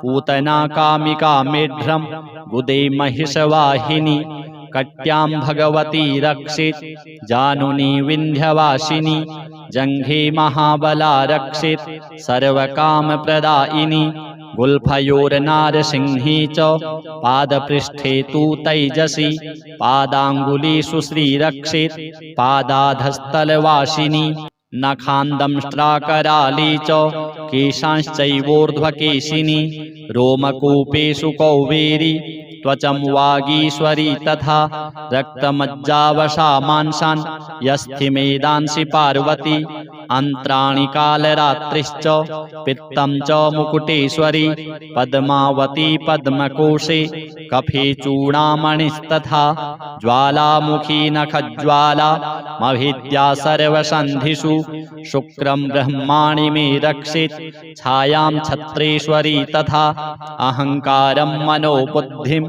पूतना कामिका मेढ्रं गुदे महिषवाहिनी कट्यां भगवती रक्षेत् जानुनी विन्ध्यवासिनी जङ्घे महाबला रक्षेत् सर्वकामप्रदायिनी गुल्फयोर्नारसिंही च पादपृष्ठे तु तैजसी पादाङ्गुलीषु श्रीरक्षेत् पादाधस्तलवासिनी नखान्दंष्ट्राकराली च केशांश्चैवोर्ध्वकेशिनी रोमकूपेषु कौबेरी त्वचं वागीश्वरी तथा रक्तमज्जावशा मांसान् यस्थिमेदांसि पार्वती अन्त्राणि कालरात्रिश्च पित्तं च मुकुटेश्वरी पद्मावती पद्मकोशे कफे चूडामणिस्तथा ज्वालामुखी नखज्वाला मभिद्या सर्वसन्धिषु शुक्रं ब्रह्माणि मे रक्षेत् छायां छत्रेश्वरी तथा अहङ्कारं मनोबुद्धिं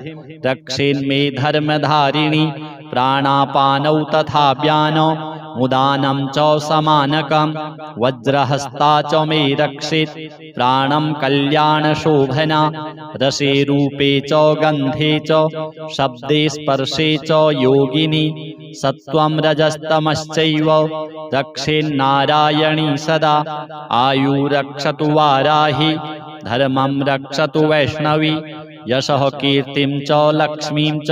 रक्षेन्मे धर्मधारिणी प्राणापानौ तथा व्यानौ मुदानं च समानकं वज्रहस्ता च मे रक्षेत् प्राणं कल्याणशोभना रसे रूपे च गन्धे च शब्दे स्पर्शे च योगिनी सत्त्वं रजस्तमश्चैव रक्षेन्नारायणी सदा आयुरक्षतु वाराहि धर्मं रक्षतु वैष्णवी यशः कीर्तिं च लक्ष्मीं च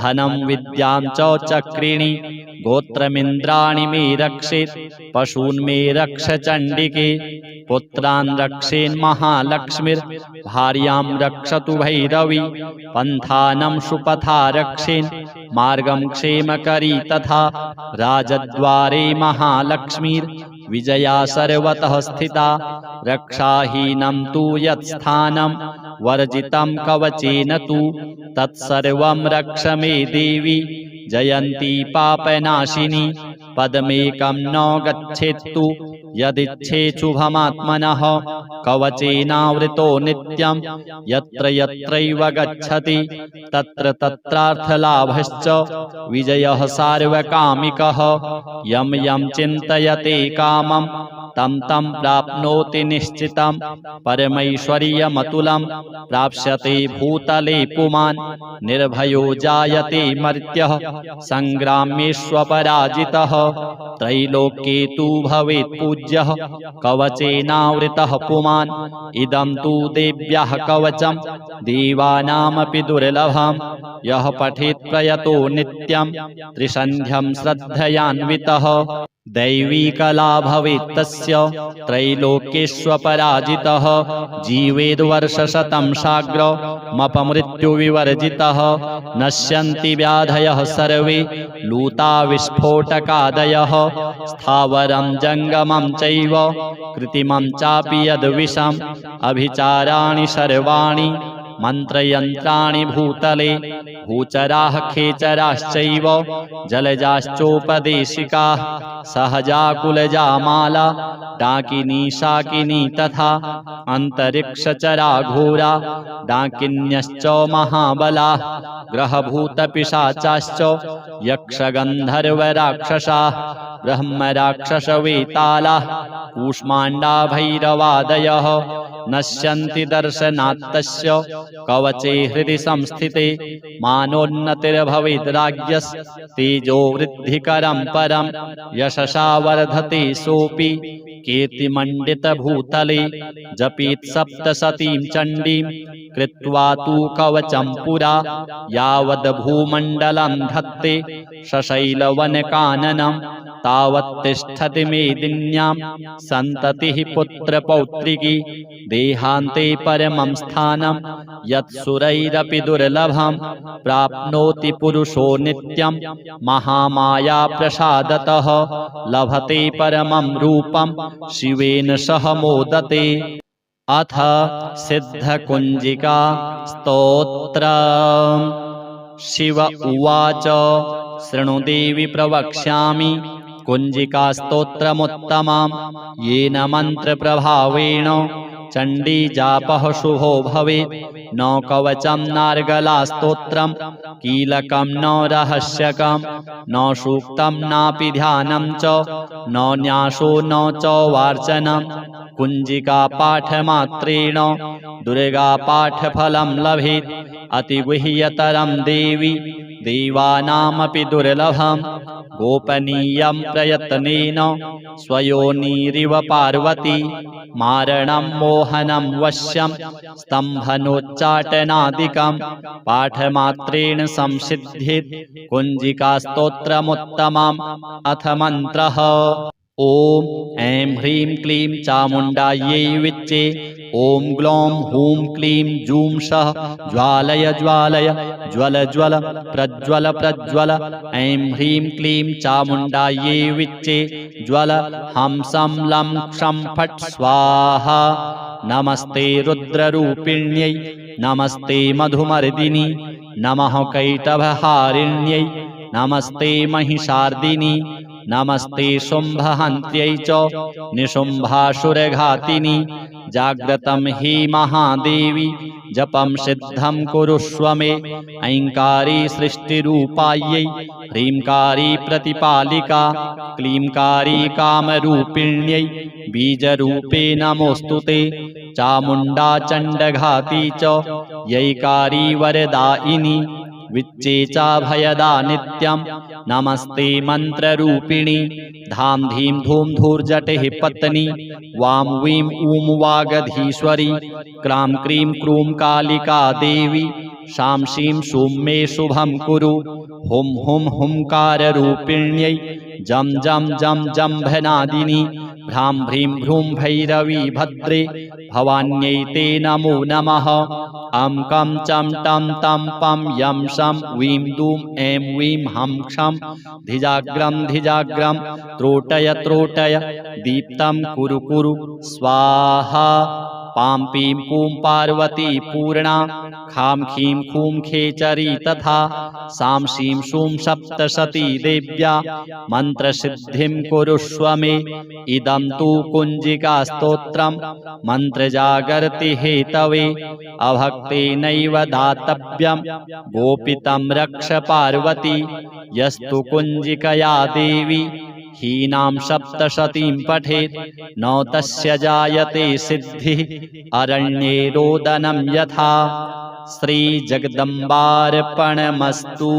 धनं विद्यां च चक्रिणी गोत्रमिन्द्राणि मे रक्षेत् पशून् मे रक्ष चण्डिके पुत्रान् रक्षेन्महालक्ष्मीर्भार्यां रक्षतु भैरवी पन्थानं सुपथा रक्षेन् मार्गं क्षेमकरी तथा राजद्वारे महालक्ष्मीर्विजया सर्वतः स्थिता रक्षाहीनं तु यत्स्थानं वर्जितं कवचेन तु तत्सर्वं रक्ष मे देवी जयन्ती पापनाशिनी पदमेकं न गच्छेत्तु यदिच्छेच्छुभमात्मनः कवचेनावृतो नित्यं यत्र यत्रैव गच्छति तत्र तत्रार्थलाभश्च विजयः सार्वकामिकः यं यं चिन्तयते कामं तं तं प्राप्नोति निश्चितं परमैश्वर्यमतुलं प्राप्स्यते भूतले पुमान् निर्भयो जायते मर्त्यः संग्रामेष्वपराजितः त्रैलोक्ये तु भवेत् पूज्यः कवचेनावृतः पुमान् इदं तु देव्याः कवचं देवानामपि दुर्लभं यः पठेत् प्रयतो नित्यं त्रिसन्ध्यं श्रद्धयान्वितः दैवी कला भवेत् तस्य त्रैलोक्येष्वपराजितः जीवेद्वर्षशतं साग्रमपमृत्युविवर्जितः नश्यन्ति व्याधयः सर्वे लूता विस्फोटकादयः स्थावरं जङ्गमं चैव कृत्रिमं चापि यद्विषम् अभिचाराणि सर्वाणि मन्त्रयन्त्राणि भूतले भूचराः खेचराश्चैव जलजाश्चोपदेशिकाः सहजा माला डाकिनी शाकिनी तथा अन्तरिक्षचरा घोरा डाकिन्यश्च महाबलाः ग्रहभूतपिशाचाश्च यक्षगन्धर्वराक्षसाः ब्रह्मराक्षसवेतालाः कूष्माण्डा भैरवादयः नश्यन्ति दर्शनात्तस्य कवचे हृदि संस्थिते मानोन्नतिर्भवेद्राज्यस्तेजो वृद्धिकरं परं यशसा वर्धते सोऽपि कीर्तिमण्डितभूतले जपेत् सप्तशतीं चण्डीं कृत्वा तु कवचं पुरा यावद्भूमण्डलं धत्ते सशैलवनकाननं तावत् तिष्ठति मेदिन्यां सन्ततिः पुत्रपौत्रिकी देहान्ते परमं स्थानं यत्सुरैरपि दुर्लभं प्राप्नोति पुरुषो नित्यं महामाया प्रसादतः लभते परमं रूपं शिवेन सह मोदते। अथ सिद्धकुञ्जिका स्तोत्रम्। शिव उवाच शृणु देवि प्रवक्ष्यामि कुञ्जिका स्तोत्रमुत्तमं येन मन्त्रप्रभावेण चण्डीजापः शुभो भवेत् न कवचं नार्गला स्तोत्रं कीलकं न रहस्यकं न सूक्तं नापि ध्यानं च न न्यासो न च वार्चनं कुञ्जिका पाठमात्रेण दुर्गापाठफलं लभेत् अतिगुह्यतरं देवी देवानामपि दुर्लभं गोपनीयं प्रयत्नेन स्वयोनिरिव पार्वती मारणं मोहनं वश्यं स्तम्भनोच्चाटनादिकं पाठमात्रेण संसिद्ध्येत् कुञ्जिकास्तोत्रमुत्तमम्। अथ मन्त्रः। ॐ ऐं ह्रीं क्लीं चामुण्डायै विच्चे ॐ ग्लौं हूं क्लीं जूं सः ज्वालय ज्वालय ज्वल ज्वल प्रज्वल प्रज्वल ऐं ह्रीं क्लीं चामुण्डायै विच्चे ज्वल हं सं लं क्षं फट् स्वाहा। नमस्ते रुद्ररूपिण्यै नमस्ते मधुमर्दिनी नमः कैटभहारिण्यै नमस्ते महिषार्दिनी नमस्ते शुम्भहन्त्यै च निशुम्भासुरघातिनी जाग्रतं हि महादेवी जपं सिद्धं कुरुष्व मे ऐङ्कारी सृष्टिरूपायै ह्रींकारी प्रतिपालिका क्लींकारी कामरूपिण्यै बीजरूपे नमोऽस्तुते चामुण्डा चण्डघाती च यैकारी वरदायिनी विच्चे चाभयदा नित्यं नमस्ते मन्त्ररूपिणी धाम धीं धूम धूर्जटिः पत्नी वां वीं ऊं वागधीश्वरी क्रां क्रीं क्रूं कालिका देवी शां शीं शूं मे शुभं कुरु हुं हुं हुंकाररूपिण्यै जं जं जं जम्भनादिनी भ्रां भ्रीं भ्रूं भैरवी भद्रे भवान्यै ते नमो नमः। अं कं चं टं तं पं यं शं वीं दूं ऐं वीं हं क्षं धिजाग्रं धिजाग्रं त्रोटय त्रोटय दीप्तं कुरु कुरु स्वाहा। पां पीं पूं पार्वती पूर्णा खां खीं खूं खेचरी तथा सां शीं शूं सप्तशती देव्या मन्त्रसिद्धिं कुरुष्व मे। इदं तु कुञ्जिकास्तोत्रं मन्त्रजागर्ति हेतवे अभक्तेनैव दातव्यं गोपितं रक्ष पार्वती। यस्तु कुञ्जिकया देवी हीनां सप्तशतीं पठेत् न तस्य जायते सिद्धिः अरण्ये रोदनं यथा। श्रीजगदम्बार्पणमस्तु।